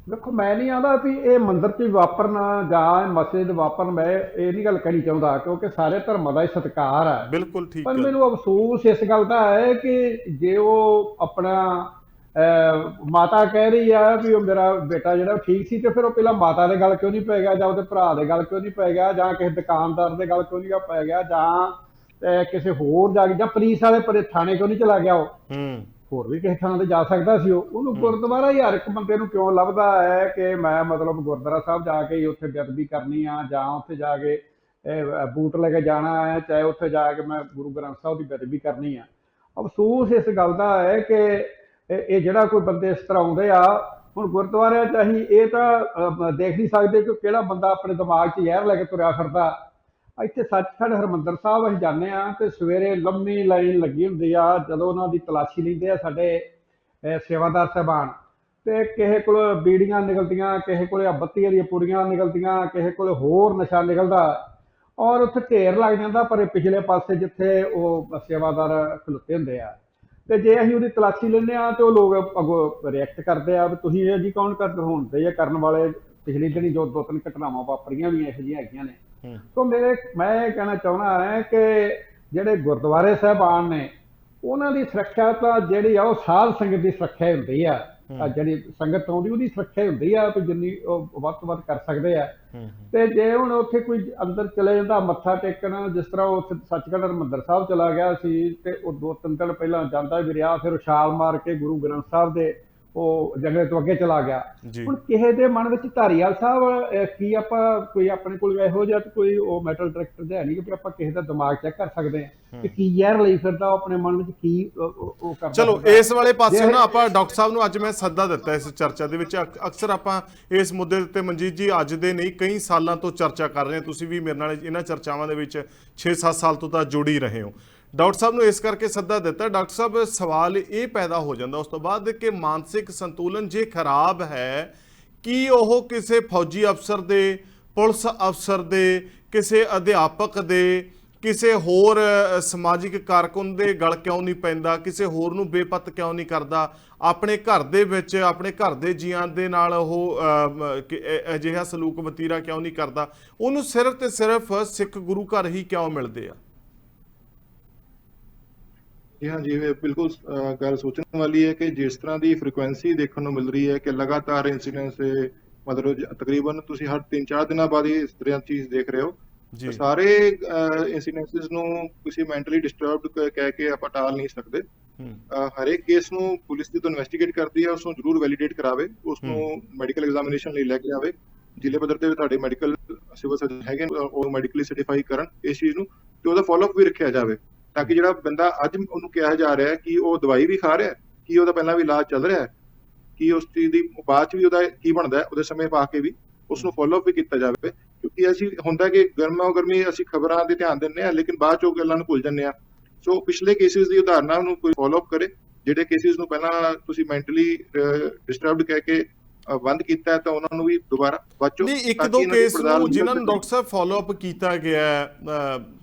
ਦੇਖੋ, ਮੈਂ ਨਹੀਂ ਆਂਦਾ ਵੀ ਇਹ ਮੰਦਿਰ 'ਚ ਵਾਪਰਨਾ ਜਾਂ ਮਸਜਿਦ ਵਾਪਰਨ, ਮੈਂ ਇਹ ਨਹੀਂ ਗੱਲ ਕਹਿਣੀ ਚਾਹੁੰਦਾ, ਕਿਉਂਕਿ ਸਾਰੇ ਧਰਮਾਂ ਦਾ ਹੀ ਸਤਿਕਾਰ ਹੈ। ਬਿਲਕੁਲ ਠੀਕ। ਪਰ ਮੈਨੂੰ ਅਫਸੋਸ ਇਸ ਗੱਲ ਦਾ ਹੈ ਕਿ ਜੇ ਉਹ ਆਪਣਾ ਮਾਤਾ ਕਹਿ ਰਹੀ ਆ ਵੀ ਉਹ ਮੇਰਾ ਬੇਟਾ ਜਿਹੜਾ ਠੀਕ ਸੀ, ਤੇ ਫਿਰ ਉਹ ਪਹਿਲਾਂ ਮਾਤਾ ਦੇ ਗੱਲ ਕਿਉਂ ਨਹੀਂ ਪੈ ਗਿਆ, ਜਾਂ ਉਹਦੇ ਭਰਾ ਦੇ ਗੱਲ ਕਿਉਂ ਨਹੀਂ ਪੈ ਗਿਆ, ਜਾਂ ਕਿਸੇ ਦੁਕਾਨਦਾਰ ਦੇ ਗੱਲ ਕਿਉਂ ਨਹੀਂ ਪੈ ਗਿਆ, ਜਾਂ ਕਿਸੇ ਹੋਰ ਜਾ ਕੇ, ਜਾਂ ਪੁਲਿਸ ਵਾਲੇ ਥਾਣੇ ਕਿਉਂ ਨਹੀਂ ਚਲਾ ਗਿਆ? ਉਹ ਹੋਰ ਵੀ ਕਿਸੇ ਥਾਂ ਤੇ ਜਾ ਸਕਦਾ ਸੀ। ਉਹਨੂੰ ਗੁਰਦੁਆਰਾ ਹੀ ਹਰ ਇੱਕ ਬੰਦੇ ਨੂੰ ਕਿਉਂ ਲੱਭਦਾ ਹੈ ਕਿ ਮੈਂ ਮਤਲਬ ਗੁਰਦੁਆਰਾ ਸਾਹਿਬ ਜਾ ਕੇ ਹੀ ਉੱਥੇ ਬੇਅਦਬੀ ਕਰਨੀ ਆ, ਜਾਂ ਉੱਥੇ ਜਾ ਕੇ ਬੂਟ ਲੈ ਕੇ ਜਾਣਾ ਹੈ, ਚਾਹੇ ਉੱਥੇ ਜਾ ਕੇ ਮੈਂ ਗੁਰੂ ਗ੍ਰੰਥ ਸਾਹਿਬ ਦੀ ਬੇਅਦਬੀ ਕਰਨੀ ਆ। ਅਫਸੋਸ ਇਸ ਗੱਲ ਦਾ ਹੈ ਕਿ ਇਹ ਜਿਹੜਾ ਕੋਈ ਬੰਦੇ ਇਸ ਤਰ੍ਹਾਂ ਆਉਂਦੇ ਆ, ਹੁਣ ਗੁਰਦੁਆਰਿਆਂ 'ਚ ਅਸੀਂ ਇਹ ਤਾਂ ਦੇਖ ਨਹੀਂ ਸਕਦੇ ਕਿ ਕਿਹੜਾ ਬੰਦਾ ਆਪਣੇ ਦਿਮਾਗ 'ਚ ਜ਼ਹਿਰ ਲੈ ਕੇ ਤੁਰਿਆ ਫਿਰਦਾ। ਇੱਥੇ ਸੱਚਖੰਡ ਹਰਿਮੰਦਰ ਸਾਹਿਬ ਅਸੀਂ ਜਾਂਦੇ ਹਾਂ ਤੇ ਸਵੇਰੇ ਲੰਮੀ ਲਾਈਨ ਲੱਗੀ ਹੁੰਦੀ ਆ। ਜਦੋਂ ਉਹਨਾਂ ਦੀ ਤਲਾਸ਼ੀ ਲੈਂਦੇ ਆ ਸਾਡੇ ਸੇਵਾਦਾਰ ਸਾਹਿਬਾਨ, ਤੇ ਕਿਸੇ ਕੋਲ ਬੀੜੀਆਂ ਨਿਕਲਦੀਆਂ, ਕਿਸੇ ਕੋਲ ਬੱਤੀਆਂ ਦੀਆਂ ਪੁੜੀਆਂ ਨਿਕਲਦੀਆਂ, ਕਿਸੇ ਕੋਲ ਹੋਰ ਨਸ਼ਾ ਨਿਕਲਦਾ, ਔਰ ਉੱਥੇ ਢੇਰ ਲੱਗ ਜਾਂਦਾ ਪਰ ਪਿਛਲੇ ਪਾਸੇ ਜਿੱਥੇ ਉਹ ਸੇਵਾਦਾਰ ਖਲੋਤੇ ਹੁੰਦੇ ਆ। ਤੇ ਜੇ ਅਸੀਂ ਉਹਦੀ ਤਲਾਸ਼ੀ ਲੈਂਦੇ ਹਾਂ ਤੇ ਉਹ ਲੋਕ ਅੱਗੋਂ ਰਿਐਕਟ ਕਰਦੇ ਆ ਵੀ ਤੁਸੀਂ ਇਹ ਜੀ ਕੌਣ ਕਰਦੇ ਹੁੰਦੇ ਜਾਂ ਕਰਨ ਵਾਲੇ। ਪਿਛਲੀ ਦਿਨੀ ਜੋ 2-3 ਘਟਨਾਵਾਂ ਵਾਪਰੀਆਂ ਵੀ ਇਹੋ ਜਿਹੀਆਂ ਹੈਗੀਆਂ ਨੇ। ਤੋਂ ਮੈਂ ਇਹ ਕਹਿਣਾ ਚਾਹੁੰਦਾ ਹੈ ਕਿ ਜਿਹੜੇ ਗੁਰਦੁਆਰੇ ਸਾਹਿਬਾਨ ਨੇ ਉਹਨਾਂ ਦੀ ਸੁਰੱਖਿਆ ਤਾਂ ਜਿਹੜੀ ਆ ਉਹ ਸਾਧ ਸੰਗਤ ਦੀ ਸੁਰੱਖਿਆ ਹੁੰਦੀ ਆ। ਜਿਹੜੀ ਸੰਗਤ ਆਉਂਦੀ ਉਹਦੀ ਸੁਰੱਖਿਆ ਹੁੰਦੀ ਆ ਵੀ ਜਿੰਨੀ ਉਹ ਵੱਧ ਤੋਂ ਵੱਧ ਕਰ ਸਕਦੇ ਆ। ਤੇ ਜੇ ਹੁਣ ਉੱਥੇ ਕੋਈ ਅੰਦਰ ਚਲੇ ਜਾਂਦਾ ਮੱਥਾ ਟੇਕਣ, ਜਿਸ ਤਰ੍ਹਾਂ ਉੱਥੇ ਸੱਚਖੰਡ ਹਰਿਮੰਦਰ ਸਾਹਿਬ ਚਲਾ ਗਿਆ ਸੀ ਤੇ ਉਹ 2-3 ਦਿਨ ਪਹਿਲਾਂ ਜਾਂਦਾ ਵੀ ਰਿਹਾ, ਫਿਰ ਉਹ ਛਾਲ ਮਾਰ ਕੇ ਗੁਰੂ ਗ੍ਰੰਥ ਸਾਹਿਬ ਦੇ ਉਹ ਜੰਗਲੇ ਤੋਂ ਅੱਗੇ ਚਲਾ ਗਿਆ। ਜੀ। ਹੁਣ ਕਿਸੇ ਦੇ ਮਨ ਵਿੱਚ ਧਾਰੀਵਾਲ ਸਾਹਿਬ ਕੀ ਆਪਾਂ ਕੋਈ ਆਪਣੇ ਕੋਲ ਇਹੋ ਜਿਹਾ ਕੋਈ ਉਹ ਮੈਟਲ ਡਿਟੈਕਟਰ ਹੈ ਨਹੀਂ ਕਿ ਆਪਾਂ ਕਿਸੇ ਦਾ ਦਿਮਾਗ ਚੈੱਕ ਕਰ ਸਕਦੇ ਹਾਂ ਕਿ ਕੀ ਜ਼ਹਿਰ ਲਈ ਫਿਰਦਾ, ਉਹ ਆਪਣੇ ਮਨ ਵਿੱਚ ਕੀ ਉਹ ਕਰਦਾ। ਚਲੋ ਇਸ ਵਾਲੇ ਪਾਸੇ ਨਾ ਆਪਾਂ ਡਾਕਟਰ ਸਾਹਿਬ ਨੂੰ ਅੱਜ ਮੈਂ ਸੱਦਾ ਦਿੱਤਾ ਇਸ ਚਰਚਾ ਦੇ ਵਿੱਚ। ਅਕਸਰ ਆਪਾਂ ਇਸ ਮੁੱਦੇ ਉੱਤੇ ਮਨਜੀਤ ਜੀ ਅੱਜ ਦੇ ਨਹੀਂ ਕਈ ਸਾਲਾਂ ਤੋਂ ਚਰਚਾ ਕਰ ਰਹੇ ਹਾਂ, ਤੁਸੀਂ ਵੀ ਮੇਰੇ ਨਾਲ ਇਹਨਾਂ ਚਰਚਾਵਾਂ ਦੇ ਵਿੱਚ 6-7 ਸਾਲ ਤੋਂ ਤਾਂ ਜੁੜੀ ਰਹੇ ਹੋ। ਡਾਕਟਰ ਸਾਹਿਬ ਨੂੰ ਇਸ ਕਰਕੇ ਸੱਦਾ ਦਿੱਤਾ। ਡਾਕਟਰ ਸਾਹਿਬ ਸਵਾਲ ਇਹ ਪੈਦਾ ਹੋ ਜਾਂਦਾ ਉਸ ਤੋਂ ਬਾਅਦ ਕਿ ਮਾਨਸਿਕ ਸੰਤੁਲਨ ਜੇ ਖਰਾਬ ਹੈ, ਕੀ ਉਹ ਕਿਸੇ ਫੌਜੀ ਅਫਸਰ ਦੇ, ਪੁਲਿਸ ਅਫਸਰ ਦੇ, ਕਿਸੇ ਅਧਿਆਪਕ ਦੇ, ਕਿਸੇ ਹੋਰ ਸਮਾਜਿਕ ਕਾਰਕੁਨ ਦੇ ਗਲ ਕਿਉਂ ਨਹੀਂ ਪੈਂਦਾ, ਕਿਸੇ ਹੋਰ ਨੂੰ ਬੇਪਤ ਕਿਉਂ ਨਹੀਂ ਕਰਦਾ, ਆਪਣੇ ਘਰ ਦੇ ਵਿੱਚ ਆਪਣੇ ਘਰ ਦੇ ਜੀਆਂ ਦੇ ਨਾਲ ਉਹ ਅਜਿਹਾ ਸਲੂਕ ਵਤੀਰਾ ਕਿਉਂ ਨਹੀਂ ਕਰਦਾ, ਉਹਨੂੰ ਸਿਰਫ ਤੇ ਸਿਰਫ ਸਿੱਖ ਗੁਰੂ ਘਰ ਹੀ ਕਿਉਂ ਮਿਲਦੇ ਆ? जी हाँ जी, ये बिल्कुल गल सोचने वाली है कि जिस तरह की फ्रीकुएंसी देखने को मिल रही है कि लगातार इंसीडेंट से मतलब तकरीबन तुसी हर 3-4 दिनों बाद ही इस तरह की चीज देख रहे हो। जी। सारे इंसीडेंट्स ਨੂੰ ਕਿਸੇ ਮੈਂਟਲੀ ਡਿਸਟਰਬਡ ਕਹਿ ਕੇ ਆਪਾਂ ਟਾਲ ਨਹੀਂ ਸਕਦੇ। ਹਰ ਇੱਕ ਕੇਸ ਨੂੰ ਪੁਲਿਸ ਜਦੋਂ ਇਨਵੈਸਟੀਗੇਟ ਕਰਦੀ ਹੈ ਉਸ ਨੂੰ ਜ਼ਰੂਰ ਵੈਲੀਡੇਟ ਕਰਾਵੇ, ਉਸ ਨੂੰ ਮੈਡੀਕਲ ਐਗਜ਼ਾਮੀਨੇਸ਼ਨ ਲਈ ਲੈ ਕੇ ਆਵੇ, ਜ਼ਿਲ੍ਹੇ ਪੱਧਰ ਤੇ ਤੁਹਾਡੇ ਮੈਡੀਕਲ ਸਿਵਲ ਸਰਜਨ ਹੈਗੇ ਉਹ ਮੈਡੀਕਲੀ ਸਰਟੀਫਾਈ ਕਰਨ ਇਸ ਚੀਜ਼ ਨੂੰ, ਤੇ ਉਹਦਾ ਫਾਲੋਅਪ ਵੀ ਰੱਖਿਆ ਜਾਵੇ ਤਾਂ ਕਿ ਜਿਹੜਾ ਬੰਦਾ ਅੱਜ ਉਹਨੂੰ ਕਿਹਾ ਜਾ ਰਿਹਾ ਹੈ ਕਿ ਉਹ ਦਵਾਈ ਵੀ ਖਾ ਰਿਹਾ, ਕਿ ਉਹਦਾ ਪਹਿਲਾਂ ਵੀ ਇਲਾਜ ਚੱਲ ਰਿਹਾ ਹੈ, ਕਿ ਉਸ ਚੀਜ਼ ਦੀ ਬਾਅਦ ਚ ਵੀ ਉਹਦਾ ਕੀ ਬਣਦਾ ਹੈ ਉਹਦੇ ਸਮੇਂ ਪਾ ਕੇ ਵੀ ਉਸ ਨੂੰ ਫਾਲੋਅਪ ਵੀ ਕੀਤਾ ਜਾਵੇ। ਕਿਉਂਕਿ ਅਸੀਂ ਹੁੰਦਾ ਕਿ ਗਰਮੀ ਅਸੀਂ ਖਬਰਾਂ ਦੇ ਧਿਆਨ ਦਿੰਦੇ ਹਾਂ ਲੇਕਿਨ ਬਾਅਦ ਚੋਂ ਗੱਲਾਂ ਨੂੰ ਭੁੱਲ ਜਾਂਦੇ ਹਾਂ। ਸੋ ਪਿਛਲੇ ਕੇਸਿਸ ਦੀ ਉਦਾਹਰਨਾਂ ਨੂੰ ਕੋਈ ਫਾਲੋਅਪ ਕਰੇ, ਜਿਹੜੇ ਕੇਸਿਸ ਨੂੰ ਪਹਿਲਾਂ ਤੁਸੀਂ ਮੈਂਟਲੀ ਡਿਸਟਰਬਡ ਕਹਿ ਕੇ ਬੰਦ ਕੀਤਾ ਹੈ ਤਾਂ ਉਹਨਾਂ ਨੂੰ ਵੀ ਦੁਬਾਰਾ ਬਚੋ। ਨਹੀਂ, ਇੱਕ ਦੋ ਕੇਸ ਨੂੰ ਜਿਨ੍ਹਾਂ ਨੂੰ ਡਾਕਟਰ ਸਾਹਿਬ ਫਾਲੋ ਅਪ ਕੀਤਾ ਗਿਆ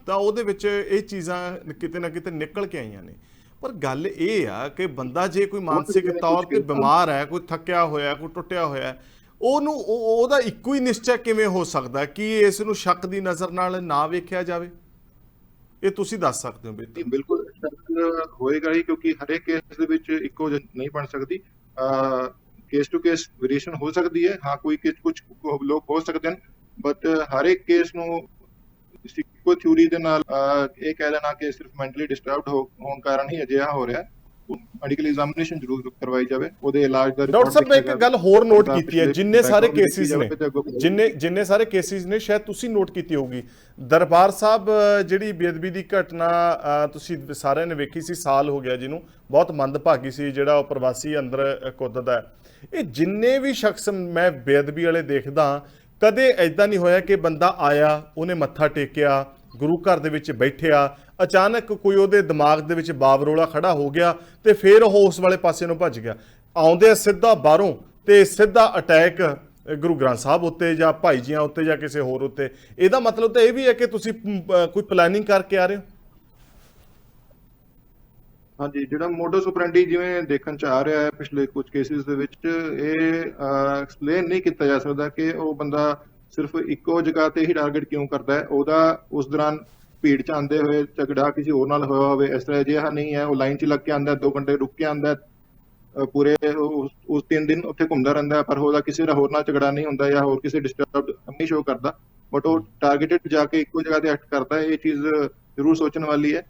ਤਾਂ ਉਹਦੇ ਵਿੱਚ ਇਹ ਚੀਜ਼ਾਂ ਕਿਤੇ ਨਾ ਕਿਤੇ ਨਿਕਲ ਕੇ ਆਈਆਂ ਨੇ। ਪਰ ਗੱਲ ਇਹ ਆ ਕਿ ਬੰਦਾ ਜੇ ਕੋਈ ਮਾਨਸਿਕ ਤੌਰ ਤੇ ਬਿਮਾਰ ਹੈ, ਕੋਈ ਥੱਕਿਆ ਹੋਇਆ, ਕੋਈ ਟੁੱਟਿਆ ਹੋਇਆ, ਉਹਨੂੰ ਉਹਦਾ ਇੱਕੋ ਹੀ ਨਿਸ਼ਚੈ ਕਿਵੇਂ ਹੋ ਸਕਦਾ ਕਿ ਇਸ ਨੂੰ ਸ਼ੱਕ ਦੀ ਨਜ਼ਰ ਨਾਲ ਨਾ ਵੇਖਿਆ ਜਾਵੇ? ਇਹ ਤੁਸੀਂ ਦੱਸ ਸਕਦੇ ਹੋ। ਬਿਲਕੁਲ ਹੋਏਗਾ ਹੀ, ਕਿਉਂਕਿ ਹਰੇਕ ਕੇਸ ਦੇ ਵਿੱਚ ਇੱਕੋ ਨਹੀਂ ਬਣ ਸਕਦੀ। केस टू केस वेरिएशन हो सकती है। हाँ, कोई केस कुछ लोग हो सकते हैं, बट हर एक केस ਨੂੰ ਇੱਕੋ ਥਿਊਰੀ ਦੇ ਨਾਲ ਇਹ ਕਹਿ ਦੇਣਾ ਕਿ ਸਿਰਫ ਮੈਂਟਲੀ ਡਿਸਟਰਬਡ ਹੋਣ ਕਾਰਨ ਹੀ ਅਜਿਹਾ ਹੋ ਰਿਹਾ, ਮੈਡੀਕਲ ਐਗਜ਼ਾਮੀਨੇਸ਼ਨ ਜ਼ਰੂਰ ਕਰਵਾਈ ਜਾਵੇ, ਉਹਦੇ ਇਲਾਜ ਦਾ। ਡਾਕਟਰ ਸਾਹਿਬ ਨੇ ਇੱਕ ਗੱਲ ਹੋਰ ਨੋਟ ਕੀਤੀ ਹੈ, ਜਿੰਨੇ ਸਾਰੇ ਕੇਸਿਸ ਨੇ ਜਿੰਨੇ ਸਾਰੇ ਕੇਸਿਸ ਨੇ ਸ਼ਾਇਦ ਤੁਸੀਂ ਨੋਟ ਕੀਤੀ ਹੋਊਗੀ। ਦਰਬਾਰ ਸਾਹਿਬ ਜਿਹੜੀ ਬੇਅਦਬੀ ਦੀ ਘਟਨਾ ਤੁਸੀਂ ਸਾਰਿਆਂ ਨੇ ਵੇਖੀ ਸੀ, ਸਾਲ ਹੋ ਗਿਆ ਜਿਹਨੂੰ, ਬਹੁਤ ਮੰਦਭਾਗੀ ਸੀ ਜਿਹੜਾ ਉਹ ਪ੍ਰਵਾਸੀ ਅੰਦਰ ਕੁੱਦਦਾ ਹੈ। ਇਹ ਜਿੰਨੇ ਵੀ ਸ਼ਖਸ ਮੈਂ ਬੇਅਦਬੀ ਵਾਲੇ ਦੇਖਦਾ, ਕਦੇ ਐਦਾਂ ਨਹੀਂ ਹੋਇਆ ਕਿ ਬੰਦਾ ਆਇਆ, ਉਹਨੇ ਮੱਥਾ ਟੇਕਿਆ, ਗੁਰੂ ਘਰ ਦੇ ਵਿੱਚ ਬੈਠਿਆ, ਅਚਾਨਕ ਕੋਈ ਉਹਦੇ ਦਿਮਾਗ ਦੇ ਵਿੱਚ ਬਾਬਰੋਲਾ ਖੜਾ ਹੋ ਗਿਆ ਤੇ ਫਿਰ ਉਹ ਉਸ ਵਾਲੇ ਪਾਸੇ ਨੂੰ ਭੱਜ ਗਿਆ। ਆਉਂਦੇ ਸਿੱਧਾ ਬਾਹਰੋਂ ਤੇ ਸਿੱਧਾ ਅਟੈਕ ਗੁਰੂ ਗ੍ਰੰਥ ਸਾਹਿਬ ਉੱਤੇ ਜਾਂ ਭਾਈ ਜੀਆਂ ਉੱਤੇ ਜਾਂ ਕਿਸੇ ਹੋਰ ਉੱਤੇ। ਇਹਦਾ ਮਤਲਬ ਤਾਂ ਇਹ ਵੀ ਹੈ ਕਿ ਤੁਸੀਂ ਕੋਈ ਪਲੈਨਿੰਗ ਕਰਕੇ ਆ ਰਹੇ ਹੋ। ਹਾਂਜੀ, ਜਿਹੜਾ ਮੋਡਸ ਆਪਰੈਂਡੀ ਜਿਵੇਂ ਦੇਖਣ ਚ ਆ ਰਿਹਾ ਹੈ ਪਿਛਲੇ ਕੁਝ ਕੇਸਿਸ ਦੇ ਵਿੱਚ, ਇਹ ਐਕਸਪਲੇਨ ਨਹੀਂ ਕੀਤਾ ਜਾ ਸਕਦਾ ਕਿ ਉਹ ਬੰਦਾ ਸਿਰਫ ਇੱਕੋ ਜਗ੍ਹਾ ਤੇ ਹੀ ਟਾਰਗੇਟ ਕਿਉਂ ਕਰਦਾ ਹੈ। ਉਹਦਾ ਉਸ ਦੌਰਾਨ ਭੀੜ ਚ ਆਉਂਦੇ ਹੋਏ ਝਗੜਾ ਕਿਸੇ ਹੋਰ ਨਾਲ ਹੋਇਆ ਹੋਵੇ, ਇਸ ਤਰ੍ਹਾਂ ਅਜਿਹਾ ਨਹੀਂ ਹੈ। ਉਹ ਲਾਈਨ ਚ ਲੱਗ ਕੇ ਆਉਂਦਾ, 2 ਘੰਟੇ ਰੁਕ ਕੇ ਆਉਂਦਾ, ਪੂਰੇ ਉਸ 3 ਦਿਨ ਉੱਥੇ ਘੁੰਮਦਾ ਰਹਿੰਦਾ, ਪਰ ਉਹਦਾ ਕਿਸੇ ਦਾ ਹੋਰ ਨਾਲ ਝਗੜਾ ਨਹੀਂ ਹੁੰਦਾ ਜਾਂ ਹੋਰ ਕਿਸੇ ਡਿਸਟਰਬ ਨਹੀਂ ਸ਼ੋ ਕਰਦਾ, ਬਟ ਉਹ ਟਾਰਗੇਟਡ ਜਾ ਕੇ ਇੱਕੋ ਜਗ੍ਹਾ ਤੇ ਐਕਟ ਕਰਦਾ। ਇਹ ਚੀਜ਼ ਜ਼ਰੂਰ ਸੋਚਣ ਵਾਲੀ ਹੈ।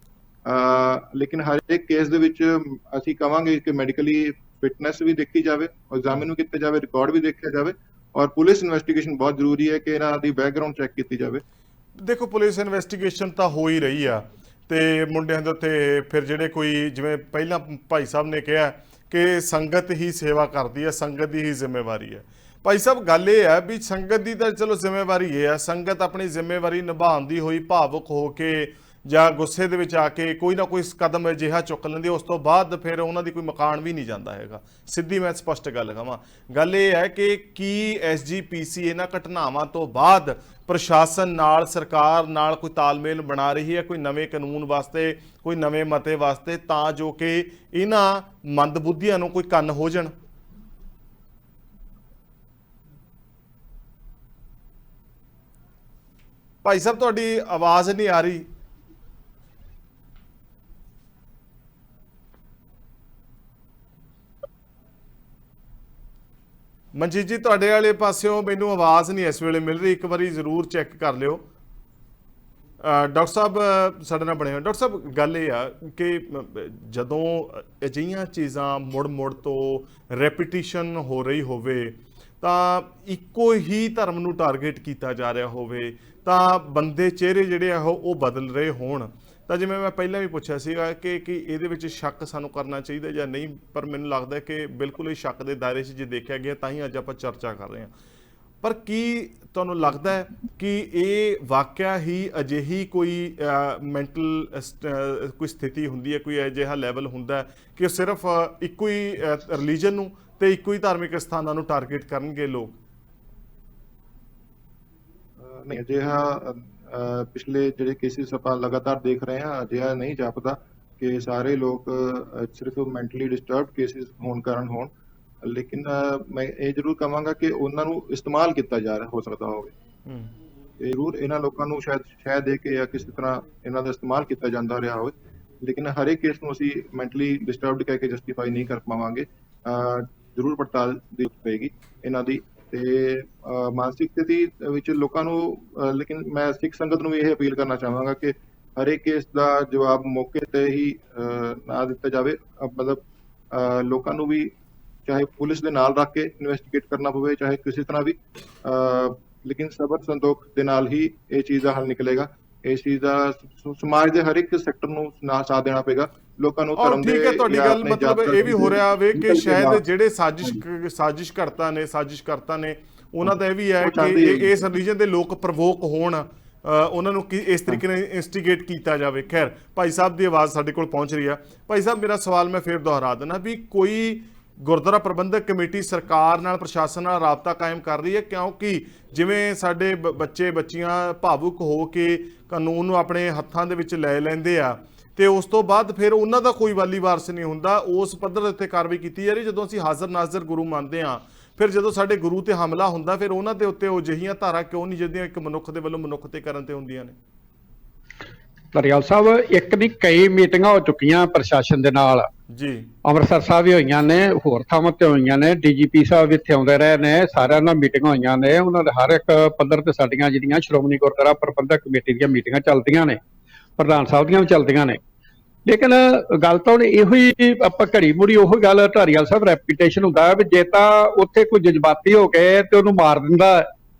ਲੇਕਿਨ ਹਰ ਇੱਕ ਕੇਸ ਦੇ ਵਿੱਚ ਅਸੀਂ ਕਵਾਂਗੇ ਕਿ ਮੈਡੀਕਲੀ ਫਿਟਨੈਸ ਵੀ ਦੇਖੀ ਜਾਵੇ, ਐਗਜ਼ਾਮਿਨ ਵੀ ਕੀਤੇ ਜਾਵੇ, ਰਿਕਾਰਡ ਵੀ ਦੇਖਿਆ ਜਾਵੇ, ਔਰ ਪੁਲਿਸ ਇਨਵੈਸਟੀਗੇਸ਼ਨ ਬਹੁਤ ਜ਼ਰੂਰੀ ਹੈ ਕਿ ਇਹਨਾਂ ਦੀ ਬੈਕਗ੍ਰਾਉਂਡ ਚੈੱਕ ਕੀਤੀ ਜਾਵੇ। ਦੇਖੋ, ਪੁਲਿਸ ਇਨਵੈਸਟੀਗੇਸ਼ਨ ਤਾਂ ਹੋ ਹੀ ਰਹੀ ਆ ਤੇ ਮੁੰਡਿਆਂ ਦੇ ਉੱਤੇ ਫਿਰ ਜਿਹੜੇ ਕੋਈ, ਜਿਵੇਂ ਪਹਿਲਾਂ ਭਾਈ ਸਾਹਿਬ ਨੇ ਕਿਹਾ ਕਿ ਸੰਗਤ ਹੀ ਸੇਵਾ ਕਰਦੀ ਹੈ, ਸੰਗਤ ਦੀ ਹੀ ਜ਼ਿੰਮੇਵਾਰੀ ਹੈ। ਭਾਈ ਸਾਹਿਬ, ਗੱਲ ਇਹ ਹੈ ਵੀ ਸੰਗਤ ਦੀ ਤਾਂ ਚਲੋ ਜ਼ਿੰਮੇਵਾਰੀ ਇਹ ਹੈ, ਸੰਗਤ ਆਪਣੀ ਜ਼ਿੰਮੇਵਾਰੀ ਨਿਭਾਉਂਦੀ ਹੋਈ ਭਾਵੁਕ ਹੋ ਕੇ ਜਾਂ ਗੁੱਸੇ ਦੇ ਵਿੱਚ ਆ ਕੇ ਕੋਈ ਨਾ ਕੋਈ ਕਦਮ ਅਜਿਹਾ ਚੁੱਕ ਲੈਂਦੇ, ਉਸ ਤੋਂ ਬਾਅਦ ਫਿਰ ਉਹਨਾਂ ਦੀ ਕੋਈ ਮਕਾਨ ਵੀ ਨਹੀਂ ਜਾਂਦਾ ਹੈਗਾ। ਸਿੱਧੀ ਮੈਂ ਸਪਸ਼ਟ ਗੱਲ ਕਹਾਂ, ਗੱਲ ਇਹ ਹੈ ਕਿ ਕੀ SGPC ਇਹਨਾਂ ਘਟਨਾਵਾਂ ਤੋਂ ਬਾਅਦ ਪ੍ਰਸ਼ਾਸਨ ਨਾਲ, ਸਰਕਾਰ ਨਾਲ ਕੋਈ ਤਾਲਮੇਲ ਬਣਾ ਰਹੀ ਹੈ, ਕੋਈ ਨਵੇਂ ਕਾਨੂੰਨ ਵਾਸਤੇ, ਕੋਈ ਨਵੇਂ ਮਤੇ ਵਾਸਤੇ, ਤਾਂ ਜੋ ਕਿ ਇਹਨਾਂ ਮੰਦਬੁੱਧੀਆਂ ਨੂੰ ਕੋਈ ਕੰਨ ਹੋ ਜਾਣ? ਭਾਈ ਸਾਹਿਬ, ਤੁਹਾਡੀ ਆਵਾਜ਼ ਨਹੀਂ ਆ ਰਹੀ। ਮਨਜੀਤ ਜੀ, ਤੁਹਾਡੇ ਵਾਲੇ ਪਾਸਿਓਂ ਮੈਨੂੰ ਆਵਾਜ਼ ਨਹੀਂ ਇਸ ਵੇਲੇ ਮਿਲ ਰਹੀ, ਇੱਕ ਵਾਰੀ ਜ਼ਰੂਰ ਚੈੱਕ ਕਰ ਲਿਓ। ਡਾਕਟਰ ਸਾਹਿਬ ਸਾਡੇ ਨਾਲ ਬਣੇ ਹੋਏ। ਡਾਕਟਰ ਸਾਹਿਬ ਗੱਲ ਇਹ ਆ ਕਿ ਜਦੋਂ ਅਜਿਹੀਆਂ ਚੀਜ਼ਾਂ ਮੁੜ ਤੋਂ ਰੈਪੀਟੀਸ਼ਨ ਹੋ ਰਹੀ ਹੋਵੇ ਤਾਂ ਇੱਕੋ ਹੀ ਧਰਮ ਨੂੰ ਟਾਰਗੇਟ ਕੀਤਾ ਜਾ ਰਿਹਾ ਹੋਵੇ ਤਾਂ ਬੰਦੇ ਚਿਹਰੇ ਜਿਹੜੇ ਆ ਉਹ ਬਦਲ ਰਹੇ ਹੋਣ ਤਾਂ ਜਿਵੇਂ ਮੈਂ ਪਹਿਲਾਂ ਵੀ ਪੁੱਛਿਆ ਸੀਗਾ ਕਿ ਇਹਦੇ ਵਿੱਚ ਸ਼ੱਕ ਸਾਨੂੰ ਕਰਨਾ ਚਾਹੀਦਾ ਜਾਂ ਨਹੀਂ, ਪਰ ਮੈਨੂੰ ਲੱਗਦਾ ਕਿ ਬਿਲਕੁਲ ਇਹ ਸ਼ੱਕ ਦੇ ਦਾਇਰੇ 'ਚ ਜੇ ਦੇਖਿਆ ਗਿਆ ਤਾਂ ਹੀ ਅੱਜ ਆਪਾਂ ਚਰਚਾ ਕਰ ਰਹੇ ਹਾਂ। ਪਰ ਕੀ ਤੁਹਾਨੂੰ ਲੱਗਦਾ ਹੈ ਕਿ ਇਹ ਵਾਕਿਆ ਹੀ ਅਜਿਹੀ ਕੋਈ ਮੈਂਟਲ ਕੋਈ ਸਥਿਤੀ ਹੁੰਦੀ ਹੈ, ਕੋਈ ਅਜਿਹਾ ਲੈਵਲ ਹੁੰਦਾ ਹੈ ਕਿ ਸਿਰਫ ਇੱਕੋ ਹੀ ਰਿਲੀਜਨ ਨੂੰ ਤੇ ਇੱਕੋ ਹੀ ਧਾਰਮਿਕ ਸਥਾਨਾਂ ਨੂੰ ਟਾਰਗੇਟ ਕਰਨਗੇ ਲੋਕ? ਨਹੀਂ, ਅਜਿਹਾ ਪਿਛਲੇ ਜਿਹੜੇ ਕੇਸਿਸ ਆਪਾਂ ਲਗਾਤਾਰ ਦੇਖ ਰਹੇ ਹਾਂ ਅਜਿਹਾ ਨਹੀਂ ਜਾਪਦਾ ਕਿ ਸਾਰੇ ਲੋਕ ਸਿਰਫ ਮੈਂਟਲੀ ਡਿਸਟਰਬਡ ਕੇਸਿਸ ਹੋਣ ਕਾਰਨ ਹੋਣ, ਲੇਕਿਨ ਮੈਂ ਇਹ ਜ਼ਰੂਰ ਕਹਾਂਗਾ ਕਿ ਉਹਨਾਂ ਨੂੰ ਇਸਤੇਮਾਲ ਕੀਤਾ ਜਾ ਰਿਹਾ ਹੋ ਸਕਦਾ ਹੋਵੇ। ਜ਼ਰੂਰ ਇਹਨਾਂ ਲੋਕਾਂ ਨੂੰ ਸ਼ਾਇਦ ਦੇ ਕੇ ਜਾਂ ਕਿਸੇ ਤਰ੍ਹਾਂ ਇਹਨਾਂ ਦਾ ਇਸਤੇਮਾਲ ਕੀਤਾ ਜਾਂਦਾ ਰਿਹਾ ਹੋਵੇ, ਲੇਕਿਨ ਹਰ ਇੱਕ ਕੇਸ ਨੂੰ ਅਸੀਂ ਮੈਂਟਲੀ ਡਿਸਟਰਬਡ ਕਹਿ ਕੇ ਜਸਟੀਫਾਈ ਨਹੀਂ ਕਰ ਪਾਵਾਂਗੇ। ਜ਼ਰੂਰ ਪੜਤਾਲ ਦੀ ਪਏਗੀ ਇਹਨਾਂ ਦੀ ਤੇ ਮਾਨਸਿਕ ਸਥਿਤੀ ਵਿੱਚ ਲੋਕਾਂ ਨੂੰ। ਲੇਕਿਨ ਮੈਂ ਸਿੱਖ ਸੰਗਤ ਨੂੰ ਵੀ ਇਹ ਅਪੀਲ ਕਰਨਾ ਚਾਹਾਂਗਾ ਕਿ ਹਰੇਕ ਕੇਸ ਦਾ ਜਵਾਬ ਮੌਕੇ ਤੇ ਹੀ ਨਾ ਦਿੱਤਾ ਜਾਵੇ। ਮਤਲਬ ਲੋਕਾਂ ਨੂੰ ਵੀ ਚਾਹੇ ਪੁਲਿਸ ਦੇ ਨਾਲ ਰੱਖ ਕੇ ਇਨਵੈਸਟੀਗੇਟ ਕਰਨਾ ਪਵੇ, ਚਾਹੇ ਕਿਸੇ ਤਰ੍ਹਾਂ ਵੀ, ਲੇਕਿਨ ਸਬਰ ਸੰਤੋਖ ਦੇ ਨਾਲ ਹੀ ਇਹ ਚੀਜ਼ ਦਾ ਹੱਲ ਨਿਕਲੇਗਾ। ਇਸ ਚੀਜ਼ ਦਾ ਸਮਾਜ ਦੇ ਹਰ ਇੱਕ ਸੈਕਟਰ ਨੂੰ ਸਾਥ ਦੇਣਾ ਪਏਗਾ। ਲੋਕਾਂ ਨੂੰ ਧਰਮ ਦੇ ਠੀਕ ਹੈ, ਤੁਹਾਡੀ ਗੱਲ ਮਤਲਬ ਇਹ ਵੀ ਹੋ ਰਿਹਾ ਵੇ ਕਿ ਸ਼ਾਇਦ ਜਿਹੜੇ ਸਾਜ਼ਿਸ਼ ਕਰਤਾ ਨੇ ਉਹਨਾਂ ਦਾ ਇਹ ਵੀ ਹੈ ਕਿ ਇਸ ਰਿਲੀਜਨ ਦੇ ਲੋਕ ਪ੍ਰਵੋਕ ਹੋਣ, ਉਹਨਾਂ ਨੂੰ ਇਸ ਤਰੀਕੇ ਨਾਲ ਇਨਸਟੀਗੇਟ ਕੀਤਾ ਜਾਵੇ। ਖੈਰ, ਭਾਈ ਸਾਹਿਬ ਦੀ ਆਵਾਜ਼ ਸਾਡੇ ਕੋਲ ਪਹੁੰਚ ਰਹੀ ਆ। ਭਾਈ ਸਾਹਿਬ, ਮੇਰਾ ਸਵਾਲ ਮੈਂ ਫਿਰ ਦੁਹਰਾ ਦਿੰਦਾ ਵੀ ਕੋਈ ਗੁਰਦੁਆਰਾ ਪ੍ਰਬੰਧਕ ਕਮੇਟੀ ਸਰਕਾਰ ਨਾਲ, ਪ੍ਰਸ਼ਾਸਨ ਨਾਲ ਰਾਬਤਾ ਕਾਇਮ ਕਰ ਰਹੀ ਹੈ? ਕਿਉਂਕਿ ਜਿਵੇਂ ਸਾਡੇ ਬੱਚੇ ਬੱਚੀਆਂ ਭਾਵੁਕ ਹੋ ਕੇ ਕਾਨੂੰਨ ਨੂੰ ਆਪਣੇ ਹੱਥਾਂ ਦੇ ਵਿੱਚ ਲੈ ਲੈਂਦੇ ਆ ਤੇ ਉਸ ਤੋਂ ਬਾਅਦ ਫਿਰ ਉਹਨਾਂ ਦਾ ਕੋਈ ਵਾਲੀ ਵਾਰਸ ਨਹੀਂ ਹੁੰਦਾ, ਉਸ ਪੱਧਰ ਦੇ ਉੱਤੇ ਕਾਰਵਾਈ ਕੀਤੀ ਜਾ ਰਹੀ। ਜਦੋਂ ਅਸੀਂ ਹਾਜ਼ਰ ਨਾਜ਼ਰ ਗੁਰੂ ਮੰਨਦੇ ਹਾਂ, ਫਿਰ ਜਦੋਂ ਸਾਡੇ ਗੁਰੂ ਤੇ ਹਮਲਾ ਹੁੰਦਾ ਫਿਰ ਉਹਨਾਂ ਦੇ ਉੱਤੇ ਉਹ ਅਜਿਹੀਆਂ ਧਾਰਾ ਕਿਉਂ ਨਹੀਂ ਜਿਹੜੀਆਂ ਇੱਕ ਮਨੁੱਖ ਦੇ ਵੱਲੋਂ ਮਨੁੱਖ ਤੇ ਕਰਨ ਤੇ ਹੁੰਦੀਆਂ ਨੇ? ਧਾਰੀਵਾਲ ਸਾਹਿਬ, ਇੱਕ ਨਹੀਂ ਕਈ ਮੀਟਿੰਗਾਂ ਹੋ ਚੁੱਕੀਆਂ ਪ੍ਰਸ਼ਾਸਨ ਦੇ ਨਾਲ ਜੀ। ਅੰਮ੍ਰਿਤਸਰ ਸਾਹਿਬ ਵੀ ਹੋਈਆਂ ਨੇ, ਹੋਰ ਥਾਵਾਂ ਤੇ ਹੋਈਆਂ ਨੇ, ਡੀਜੀਪੀ ਸਾਹਿਬ ਇੱਥੇ ਆਉਂਦੇ ਰਹੇ ਨੇ, ਸਾਰਿਆਂ ਨਾਲ ਮੀਟਿੰਗਾਂ ਹੋਈਆਂ ਨੇ। ਉਹਨਾਂ ਦੇ ਹਰ ਇੱਕ ਪੱਧਰ ਤੇ ਸਾਡੀਆਂ ਜਿਹੜੀਆਂ ਸ਼੍ਰੋਮਣੀ ਗੁਰਦੁਆਰਾ ਪ੍ਰਬੰਧਕ ਕਮੇਟੀ ਦੀਆਂ ਮੀਟਿੰਗਾਂ ਚੱਲਦੀਆਂ ਨੇ, ਪ੍ਰਧਾਨ ਸਾਹਿਬ ਦੀਆਂ ਵੀ ਚੱਲਦੀਆਂ ਨੇ। ਲੇਕਿਨ ਗੱਲ ਤਾਂ ਹੁਣ ਇਹੋ ਹੀ, ਆਪਾਂ ਘੜੀ ਮੁੜੀ ਉਹੀ ਗੱਲ, ਧਾਰੀਵਾਲ ਸਾਹਿਬ, ਰੈਪੂਟੇਸ਼ਨ ਹੁੰਦਾ ਵੀ ਜੇ ਤਾਂ ਉੱਥੇ ਕੋਈ ਜਜ਼ਬਾਤੀ ਹੋ ਕੇ ਤੇ ਉਹਨੂੰ ਮਾਰ ਦਿੰਦਾ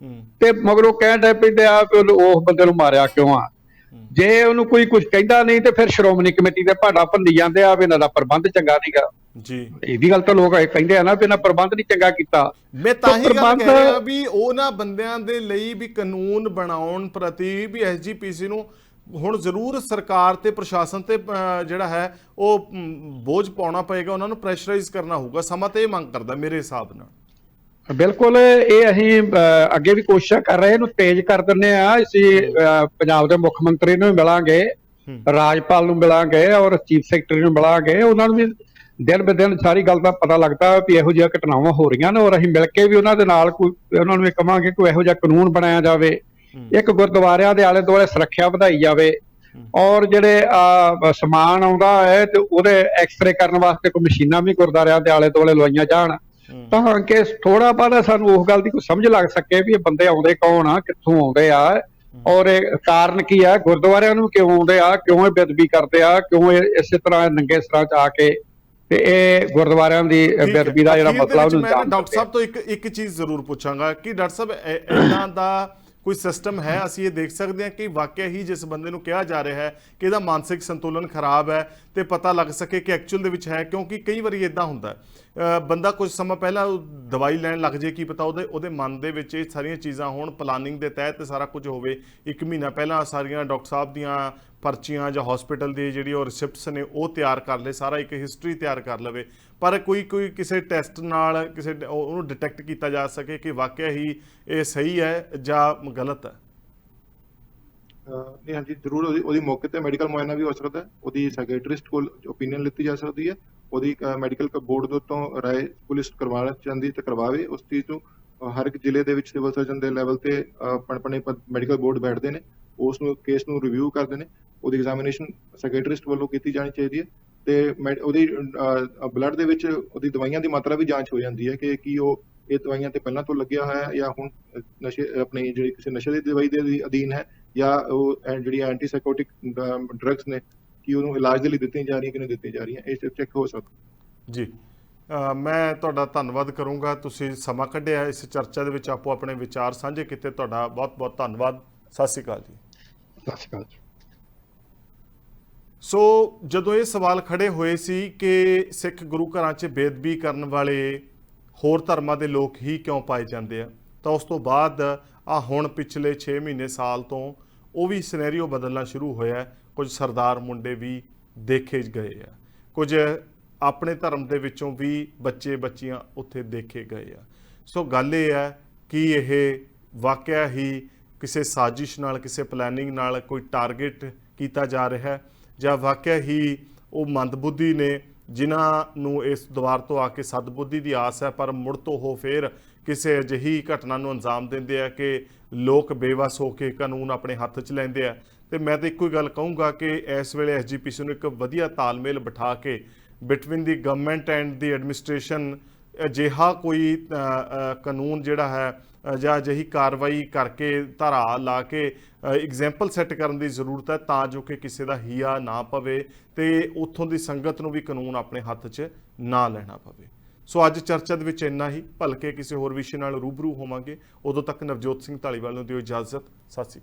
ਤੇ ਮਗਰੋਂ ਕਹਿਣ ਡੈ ਪੈਂਦੇ ਆ ਕਿ ਉਸ ਬੰਦੇ ਨੂੰ ਮਾਰਿਆ ਕਿਉਂ ਆ। ਜੇ ਉਹਨੂੰ ਕੋਈ ਕੁਝ ਕਹਿੰਦਾ ਨਹੀਂ ਤੇ ਫਿਰ ਸ਼੍ਰੋਮਣੀ ਕਮੇਟੀ ਦੇ ਭਾਡਾ ਭੰਨੀ ਜਾਂਦੇ ਆ ਵੀ ਇਹਨਾਂ ਦਾ ਪ੍ਰਬੰਧ ਚੰਗਾ ਨਹੀਂਗਾ ਜੀ। ਇਹ ਵੀ ਗੱਲ ਤਾਂ ਲੋਕ ਕਹਿੰਦੇ ਆ ਨਾ ਵੀ ਇਹਨਾਂ ਪ੍ਰਬੰਧ ਨਹੀਂ ਚੰਗਾ ਕੀਤਾ। ਮੈਂ ਤਾਂ ਹੀ ਗੱਲ ਕਹਿ ਰਿਹਾ ਵੀ ਉਹਨਾਂ ਬੰਦਿਆਂ ਦੇ ਲਈ ਵੀ ਕਾਨੂੰਨ ਬਣਾਉਣ ਪ੍ਰਤੀ ਵੀ ਐਸਜੀਪੀਸੀ ਨੂੰ ਹੁਣ ਜ਼ਰੂਰ ਸਰਕਾਰ ਤੇ ਪ੍ਰਸ਼ਾਸਨ ਤੇ ਜਿਹੜਾ ਹੈ ਉਹ ਬੋਝ ਪਾਉਣਾ ਪਏਗਾ, ਉਹਨਾਂ ਨੂੰ ਪ੍ਰੈਸ਼ਰਾਈਜ਼ ਕਰਨਾ ਹੋਊਗਾ। ਸਮਾਂ ਤੇ ਇਹ ਮੰਗ ਕਰਦਾ ਮੇਰੇ ਹਿਸਾਬ ਨਾਲ। ਬਿਲਕੁਲ, ਇਹ ਅਸੀਂ ਅੱਗੇ ਵੀ ਕੋਸ਼ਿਸ਼ਾਂ ਕਰ ਰਹੇ, ਇਹਨੂੰ ਤੇਜ਼ ਕਰ ਦਿੰਦੇ ਆ। ਅਸੀਂ ਪੰਜਾਬ ਦੇ ਮੁੱਖ ਮੰਤਰੀ ਨੂੰ ਵੀ ਮਿਲਾਂਗੇ, ਰਾਜਪਾਲ ਨੂੰ ਮਿਲਾਂਗੇ ਔਰ ਚੀਫ ਸੈਕਟਰੀ ਨੂੰ ਮਿਲਾਂਗੇ। ਉਹਨਾਂ ਨੂੰ ਵੀ ਦਿਨ ਬ ਦਿਨ ਸਾਰੀ ਗੱਲ ਦਾ ਪਤਾ ਲੱਗਦਾ ਵੀ ਇਹੋ ਜਿਹੀਆਂ ਘਟਨਾਵਾਂ ਹੋ ਰਹੀਆਂ ਨੇ ਔਰ ਅਸੀਂ ਮਿਲ ਕੇ ਵੀ ਉਹਨਾਂ ਦੇ ਨਾਲ ਉਹਨਾਂ ਨੂੰ ਇਹ ਕਹਾਂਗੇ ਕੋਈ ਇਹੋ ਜਿਹਾ ਕਾਨੂੰਨ ਬਣਾਇਆ ਜਾਵੇ, ਇੱਕ ਗੁਰਦੁਆਰਿਆਂ ਦੇ ਆਲੇ ਦੁਆਲੇ ਸੁਰੱਖਿਆ ਵਧਾਈ ਜਾਵੇ ਔਰ ਜਿਹੜੇ ਸਮਾਨ ਆਉਂਦਾ ਹੈ ਤੇ ਉਹਦੇ ਐਕਸਰੇ ਕਰਨ ਵਾਸਤੇ ਕੋਈ ਮਸ਼ੀਨਾਂ ਵੀ ਗੁਰਦੁਆਰਿਆਂ ਦੇ ਆਲੇ ਦੁਆਲੇ ਲਵਾਈਆਂ ਜਾਣ ਤਾਂ ਕਿ ਥੋੜਾ ਬਾਅਦ ਸਾਨੂੰ ਉਸ ਗੱਲ ਦੀ ਕੋਈ ਸਮਝ ਲੱਗ ਸਕੇ ਵੀ ਇਹ ਬੰਦੇ ਆਉਂਦੇ ਕੌਣ ਆ, ਕਿੱਥੋਂ ਆਉਂਦੇ ਆ ਔਰ ਇਹ ਕਾਰਨ ਕੀ ਆ, ਗੁਰਦੁਆਰਿਆਂ ਨੂੰ ਕਿਉਂ ਆਉਂਦੇ ਆ, ਕਿਉਂ ਇਹ ਬੇਅਦਬੀ ਕਰਦੇ ਆ, ਕਿਉਂ ਇਸੇ ਤਰ੍ਹਾਂ ਨੰਗੇ ਸਿਰਾਂ 'ਚ ਆ ਕੇ ਤੇ ਇਹ ਗੁਰਦੁਆਰਿਆਂ ਦੀ ਬੇਅਦਬੀ ਦਾ ਜਿਹੜਾ ਮਸਲਾ ਉਹਨੂੰ ਮੈਂ ਡਾਕਟਰ ਸਾਹਿਬ ਤੋਂ ਇੱਕ ਚੀਜ਼ ਜ਼ਰੂਰ ਪੁੱਛਾਂਗਾ ਕਿ ਡਾਕਟਰ ਸਾਹਿਬ ਇਹਨਾਂ ਦਾ ਕੋਈ ਸਿਸਟਮ ਹੈ? ਅਸੀਂ ਇਹ ਦੇਖ ਸਕਦੇ ਹਾਂ ਕਿ ਵਾਕਿਆ ਹੀ ਜਿਸ ਬੰਦੇ ਨੂੰ ਕਿਹਾ ਜਾ ਰਿਹਾ ਹੈ ਕਿ ਇਹਦਾ ਮਾਨਸਿਕ ਸੰਤੁਲਨ ਖਰਾਬ ਹੈ ਤੇ ਪਤਾ ਲੱਗ ਸਕੇ ਕਿ ਐਕਚੁਅਲ ਦੇ ਵਿੱਚ ਹੈ, ਕਿਉਂਕਿ ਕਈ ਵਾਰੀ ਇਦਾਂ ਹੁੰਦਾ ਹੈ ਬੰਦਾ ਕੁਝ ਸਮਾਂ ਪਹਿਲਾਂ ਦਵਾਈ ਲੈਣ ਲੱਗ ਜੇ, ਕੀ ਪਤਾ ਉਹਦੇ ਮਨ ਦੇ ਵਿੱਚ ਇਹ ਸਾਰੀਆਂ ਚੀਜ਼ਾਂ ਹੋਣ, ਪਲਾਨਿੰਗ ਦੇ ਤਹਿਤ ਸਾਰਾ ਕੁਝ ਹੋਵੇ। 1 ਮਹੀਨਾ ਪਹਿਲਾਂ ਸਾਰੀਆਂ ਡਾਕਟਰ ਸਾਹਿਬ ਦੀਆਂ ਪਰਚੀਆਂ ਜਾਂ ਹਸਪੀਟਲ ਦੀ ਜਿਹੜੀ ਉਹ ਰਿਸਿਪਟਸ ਨੇ ਉਹ ਤਿਆਰ ਕਰ ਲਏ, ਸਾਰਾ ਇੱਕ ਹਿਸਟਰੀ ਤਿਆਰ ਕਰ ਲਵੇ, ਪਰ ਕੋਈ ਕਿਸੇ ਟੈਸਟ ਨਾਲ ਕਿਸੇ ਉਹਨੂੰ ਡਿਟੈਕਟ ਕੀਤਾ ਜਾ ਸਕੇ ਕਿ ਵਾਕਿਆ ਹੀ ਇਹ ਸਹੀ ਹੈ ਜਾਂ ਗਲਤ ਹੈ। ਨਹੀਂ, ਹਾਂਜੀ ਜ਼ਰੂਰ ਉਹਦੀ ਮੌਕੇ ਤੇ ਮੈਡੀਕਲ ਮੁਆਇਨਾ ਵੀ ਹੋ ਸਕਦਾ ਹੈ, ਉਹਦੀ ਸਾਈਕੈਟਰਿਸਟ ਕੋਲ ਓਪੀਨੀਅਨ ਲਿੱਤੀ ਜਾ ਸਕਦੀ ਹੈ, ਉਹਦੀ ਮੈਡੀਕਲ ਬੋਰਡ ਦੇ ਉੱਤੋਂ ਰਾਏ ਪੁਲਿਸ ਕਰਵਾਉਣਾ ਚਾਹੁੰਦੀ ਤੇ ਕਰਵਾਵੇ। ਉਸ ਚੀਜ਼ ਨੂੰ ਹਰ ਇੱਕ ਜ਼ਿਲ੍ਹੇ ਦੇ ਵਿੱਚ ਸਿਵਲ ਸਰਜਨ ਦੇ ਲੈਵਲ ਤੇ ਆਪਣੇ ਮੈਡੀਕਲ ਬੋਰਡ ਬੈਠਦੇ ਨੇ, ਉਸ ਨੂੰ ਕੇਸ ਨੂੰ ਰਿਵਿਊ ਕਰਦੇ ਨੇ, ਉਹਦੀ ਐਗਜ਼ਾਮੀਨੇਸ਼ਨ ਸਾਈਕੈਟਰਿਸਟ ਵੱਲੋਂ ਕੀਤੀ ਜਾਣੀ ਚਾਹੀਦੀ ਹੈ ਤੇ ਉਹਦੀ ਬਲੱਡ ਦੇ ਵਿੱਚ ਉਹਦੀ ਦਵਾਈਆਂ ਦੀ ਮਾਤਰਾ ਵੀ ਜਾਂਚ ਹੋ ਜਾਂਦੀ ਹੈ ਕਿ ਕੀ ਉਹ ਇਹ ਦਵਾਈਆਂ ਤੇ ਪਹਿਲਾਂ ਤੋਂ ਲੱਗਿਆ ਹੋਇਆ ਜਾਂ ਹੁਣ ਨਸ਼ੇ ਆਪਣੀ ਜਿਹੜੀ ਕਿਸੇ ਨਸ਼ੇ ਦੀ ਦਵਾਈ ਦੇ ਅਧੀਨ ਹੈ ਜਾਂ ਉਹ ਜਿਹੜੀਆਂ ਐਂਟੀਸਾਈਕੋਟਿਕ ਡਰੱਗਸ ਨੇ ਕਿ ਉਹਨੂੰ ਇਲਾਜ ਦੇ ਲਈ ਦਿੱਤੀਆਂ ਜਾ ਰਹੀਆਂ ਕਿ ਨਹੀਂ ਦਿੱਤੀਆਂ ਜਾ ਰਹੀਆਂ, ਇਹ ਚੈੱਕ ਹੋ ਸਕਦਾ। ਜੀ ਮੈਂ ਤੁਹਾਡਾ ਧੰਨਵਾਦ ਕਰੂੰਗਾ, ਤੁਸੀਂ ਸਮਾਂ ਕੱਢਿਆ ਇਸ ਚਰਚਾ ਦੇ ਵਿੱਚ ਆਪੋ ਆਪਣੇ ਵਿਚਾਰ ਸਾਂਝੇ ਕੀਤੇ। ਤੁਹਾਡਾ ਬਹੁਤ ਬਹੁਤ ਧੰਨਵਾਦ। ਸਤਿ ਸ਼੍ਰੀ ਅਕਾਲ ਜੀ। ਸਤਿ ਸ਼੍ਰੀ ਅਕਾਲ। ਸੋ ਜਦੋਂ ਇਹ ਸਵਾਲ ਖੜੇ ਹੋਏ ਸੀ ਕਿ ਸਿੱਖ ਗੁਰੂ ਘਰਾਂ 'ਚ ਬੇਅਦਬੀ ਕਰਨ ਵਾਲੇ ਹੋਰ ਧਰਮਾਂ ਦੇ ਲੋਕ ਹੀ ਕਿਉਂ ਪਾਏ ਜਾਂਦੇ ਆ, ਤਾਂ ਉਸ ਤੋਂ ਬਾਅਦ ਹੁਣ ਪਿਛਲੇ 6 ਮਹੀਨੇ ਸਾਲ ਤੋਂ ਉਹ ਵੀ ਸਿਨੈਰੀਓ ਬਦਲਣਾ ਸ਼ੁਰੂ ਹੋਇਆ। ਕੁਝ ਸਰਦਾਰ ਮੁੰਡੇ ਵੀ ਦੇਖੇ ਗਏ ਆ, ਕੁਝ ਆਪਣੇ ਧਰਮ ਦੇ ਵਿੱਚੋਂ ਵੀ ਬੱਚੇ ਬੱਚੀਆਂ ਉੱਥੇ ਦੇਖੇ ਗਏ ਆ। ਸੋ ਗੱਲ ਇਹ ਹੈ ਕਿ ਇਹ ਵਾਕਿਆ ਹੀ ਕਿਸੇ ਸਾਜ਼ਿਸ਼ ਨਾਲ, ਕਿਸੇ ਪਲੈਨਿੰਗ ਨਾਲ ਕੋਈ ਟਾਰਗੇਟ ਕੀਤਾ ਜਾ ਰਿਹਾ ਹੈ, ਜਾਂ ਵਾਕਿਆ ਹੀ ਉਹ ਮੰਦਬੁੱਧੀ ਨੇ ਜਿਨ੍ਹਾਂ ਨੂੰ ਇਸ ਦੁਆਰ ਤੋਂ ਆ ਕੇ ਸਦਬੁੱਧੀ ਦੀ ਆਸ ਹੈ, ਪਰ ਮੁੜ ਤੋਂ ਉਹ ਫੇਰ ਕਿਸੇ ਅਜਿਹੀ ਘਟਨਾ ਨੂੰ ਅੰਜਾਮ ਦਿੰਦੇ ਆ ਕਿ ਲੋਕ ਬੇਵੱਸ ਹੋ ਕੇ ਕਾਨੂੰਨ ਆਪਣੇ ਹੱਥ 'ਚ ਲੈਂਦੇ ਆ। ਤੇ ਮੈਂ ਤਾਂ ਇੱਕੋ ਹੀ ਗੱਲ ਕਹੂੰਗਾ ਕਿ ਇਸ ਵੇਲੇ ਐਸਜੀਪੀਸੀ ਨੂੰ ਇੱਕ ਵਧੀਆ ਤਾਲਮੇਲ ਬਿਠਾ ਕੇ between the government and the administration ਅਜਿਹਾ ਕੋਈ ਕਾਨੂੰਨ ਜਿਹੜਾ ਹੈ ਜਾਂ ਅਜਿਹੀ ਕਾਰਵਾਈ ਕਰਕੇ ਧਾਰਾ ਲਾ ਕੇ ਐਗਜ਼ਾਮਪਲ ਸੈੱਟ ਕਰਨ ਦੀ ਜ਼ਰੂਰਤ ਹੈ, ਤਾਂ ਜੋ ਕਿ ਕਿਸੇ ਦਾ ਹੀਆ ਨਾ ਪਵੇ ਤੇ ਉੱਥੋਂ ਦੀ ਸੰਗਤ ਨੂੰ ਵੀ ਕਾਨੂੰਨ ਆਪਣੇ ਹੱਥ 'ਚ ਨਾ ਲੈਣਾ ਪਵੇ। ਸੋ ਅੱਜ ਚਰਚਾ ਦੇ ਵਿੱਚ ਇੰਨਾ ਹੀ, ਭਲਕੇ ਕਿਸੇ ਹੋਰ ਵਿਸ਼ੇ ਨਾਲ ਰੂਬਰੂ ਹੋਵਾਂਗੇ। ਉਦੋਂ ਤੱਕ ਨਵਜੋਤ ਸਿੰਘ ਢਾਲੀਵਾਲ ਨੂੰ ਦਿਓ ਇਜਾਜ਼ਤ। ਸਤਿ ਸ਼੍ਰੀ ਅਕਾਲ।